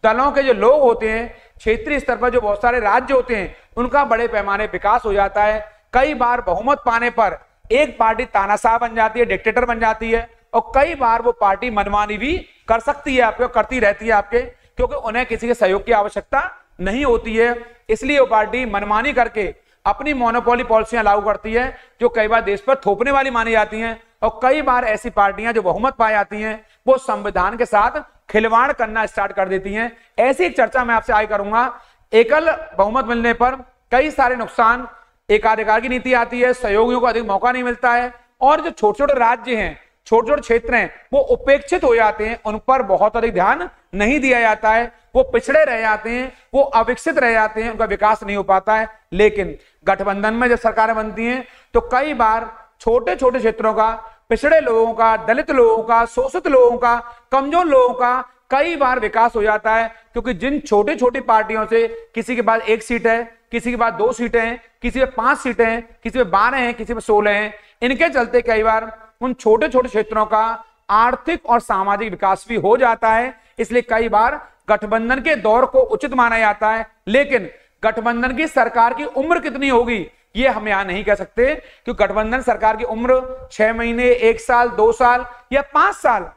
दलों के जो लोग होते हैं, क्षेत्रीय स्तर पर जो बहुत सारे राज्य होते हैं, उनका बड़े पैमाने विकास हो जाता है। कई बार बहुमत पाने पर एक पार्टी तानाशाह बन जाती है, डिक्टेटर बन जाती है, और कई बार वो पार्टी मनमानी भी कर सकती है आपको, करती रहती है आपके, क्योंकि उन्हें किसी के सहयोग की आवश्यकता नहीं होती है। इसलिए वो पार्टी मनमानी करके अपनी मोनोपोली पॉलिसियां लागू करती है, जो कई बार देश पर थोपने वाली मानी जाती हैं। और कई बार ऐसी पार्टियां जो बहुमत पाई जाती हैं, वो संविधान के साथ खिलवाड़ करना स्टार्ट कर देती हैं। ऐसी एक चर्चा मैं आपसे आज करूंगा। एकल बहुमत मिलने पर कई सारे नुकसान, एकाधिकार की नीति आती है, सहयोगियों को अधिक मौका नहीं मिलता है, और जो छोटे छोटे राज्य हैं छोटे छोटे क्षेत्र हैं वो उपेक्षित हो जाते हैं, उन पर बहुत अधिक ध्यान नहीं दिया जाता है, वो पिछड़े रह जाते हैं, वो अविकसित रह जाते हैं, उनका विकास नहीं हो पाता है। लेकिन गठबंधन में जब सरकारें बनती हैं तो कई बार छोटे छोटे क्षेत्रों का, पिछड़े लोगों का, दलित लोगों का, शोषित लोगों का, कमजोर लोगों का कई बार विकास हो जाता है। क्योंकि जिन छोटी छोटी पार्टियों से किसी के पास 1 सीट है, किसी के पास 2 सीटें हैं, किसी में 5 सीटें हैं, किसी में 12 हैं, किसी में 16 हैं, इनके चलते कई बार उन छोटे छोटे क्षेत्रों का आर्थिक और सामाजिक विकास भी हो जाता है। इसलिए कई बार गठबंधन के दौर को उचित माना जाता है। लेकिन गठबंधन की सरकार की उम्र कितनी होगी ये हम यहां नहीं कह सकते, क्योंकि गठबंधन सरकार की उम्र 6 महीने, 1 साल, 2 साल या 5 साल।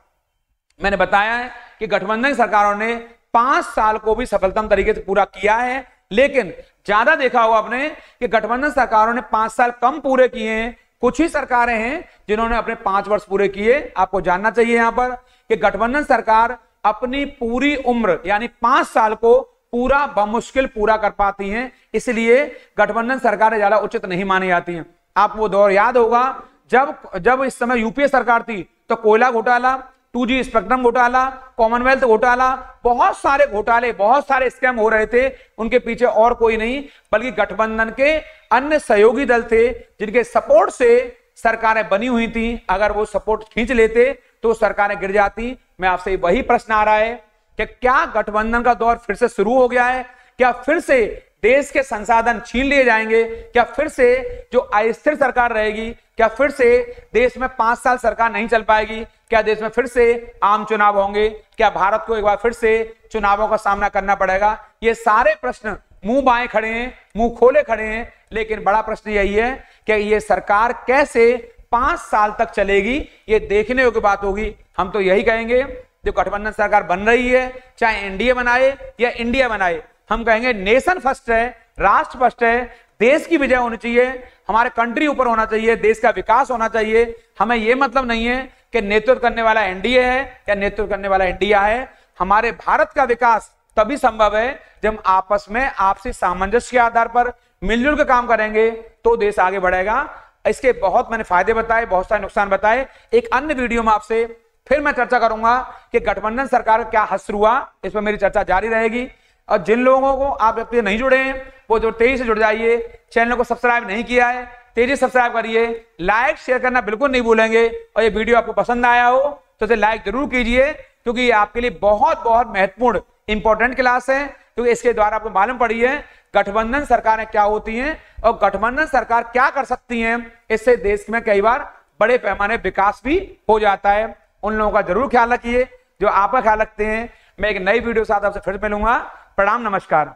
मैंने बताया है कि गठबंधन सरकारों ने 5 साल को भी सफलतम तरीके से पूरा किया है। लेकिन ज्यादा देखा होगा आपने कि गठबंधन सरकारों ने 5 साल कम पूरे किए हैं। कुछ ही सरकारें हैं जिन्होंने अपने 5 वर्ष पूरे किए। आपको जानना चाहिए यहां पर कि गठबंधन सरकार अपनी पूरी उम्र यानी 5 साल को पूरा बमुश्किल पूरा कर पाती हैं। इसलिए गठबंधन सरकारें ज्यादा उचित नहीं मानी जाती हैं। आपको वो दौर याद होगा जब इस समय यूपीए सरकार थी तो कोयला घोटाला, 2G स्पेक्ट्रम घोटाला, कॉमनवेल्थ घोटाला, बहुत सारे घोटाले, बहुत सारे स्कैम हो रहे थे। उनके पीछे और कोई नहीं बल्कि गठबंधन के अन्य सहयोगी दल थे जिनके सपोर्ट से सरकारें बनी हुई थी। अगर वो सपोर्ट खींच लेते तो सरकारें गिर जाती। मैं आपसे वही प्रश्न आ रहा है कि क्या गठबंधन का दौर फिर से शुरू हो गया है? क्या फिर से देश के संसाधन छीन लिए जाएंगे? क्या फिर से जो अस्थिर सरकार रहेगी, क्या फिर से देश में 5 साल सरकार नहीं चल पाएगी? क्या देश में फिर से आम चुनाव होंगे? क्या भारत को एक बार फिर से चुनावों का सामना करना पड़ेगा? ये सारे प्रश्न मुंह बाएं खड़े हैं, मुंह खोले खड़े हैं। लेकिन बड़ा प्रश्न यही है कि ये सरकार कैसे 5 साल तक चलेगी, ये देखने योग्य बात होगी। हम तो यही कहेंगे जो गठबंधन सरकार बन रही है, चाहे एनडीए बनाए या इंडिया बनाए, हम कहेंगे नेशन फर्स्ट है, राष्ट्र फर्स्ट है, देश की विजय होनी चाहिए, हमारे कंट्री ऊपर होना चाहिए, देश का विकास होना चाहिए। हमें यह मतलब नहीं है कि नेतृत्व करने वाला एनडीए है या नेतृत्व करने वाला इंडिया है। हमारे भारत का विकास तभी संभव है जब हम आपस में आपसी सामंजस्य के आधार पर मिलजुल कर काम करेंगे तो देश आगे बढ़ेगा। इसके बहुत मैंने फायदे बताए, बहुत सारे नुकसान बताए। एक अन्य वीडियो में आपसे फिर मैं चर्चा करूंगा कि गठबंधन सरकार का क्या हश्र हुआ, इस पर मेरी चर्चा जारी रहेगी। और जिन लोगों को आप अब नहीं जुड़े हैं वो जो तेजी से जुड़ जाइए। चैनल को सब्सक्राइब नहीं किया है तेजी से सब्सक्राइब करिए, लाइक शेयर करना बिल्कुल नहीं भूलेंगे। और ये वीडियो आपको पसंद आया हो तो इसे लाइक जरूर कीजिए, क्योंकि ये आपके लिए बहुत बहुत महत्वपूर्ण इंपॉर्टेंट क्लास है। क्योंकि इसके द्वारा आपको मालूम पड़ी है गठबंधन सरकारें क्या होती हैं और गठबंधन सरकार क्या कर सकती हैं। इससे देश में कई बार बड़े पैमाने विकास भी हो जाता है। उन लोगों का जरूर ख्याल रखिए जो आपका ख्याल रखते हैं। मैं एक नई वीडियो के साथ आपसे फिर मिलूंगा। प्रणाम, नमस्कार।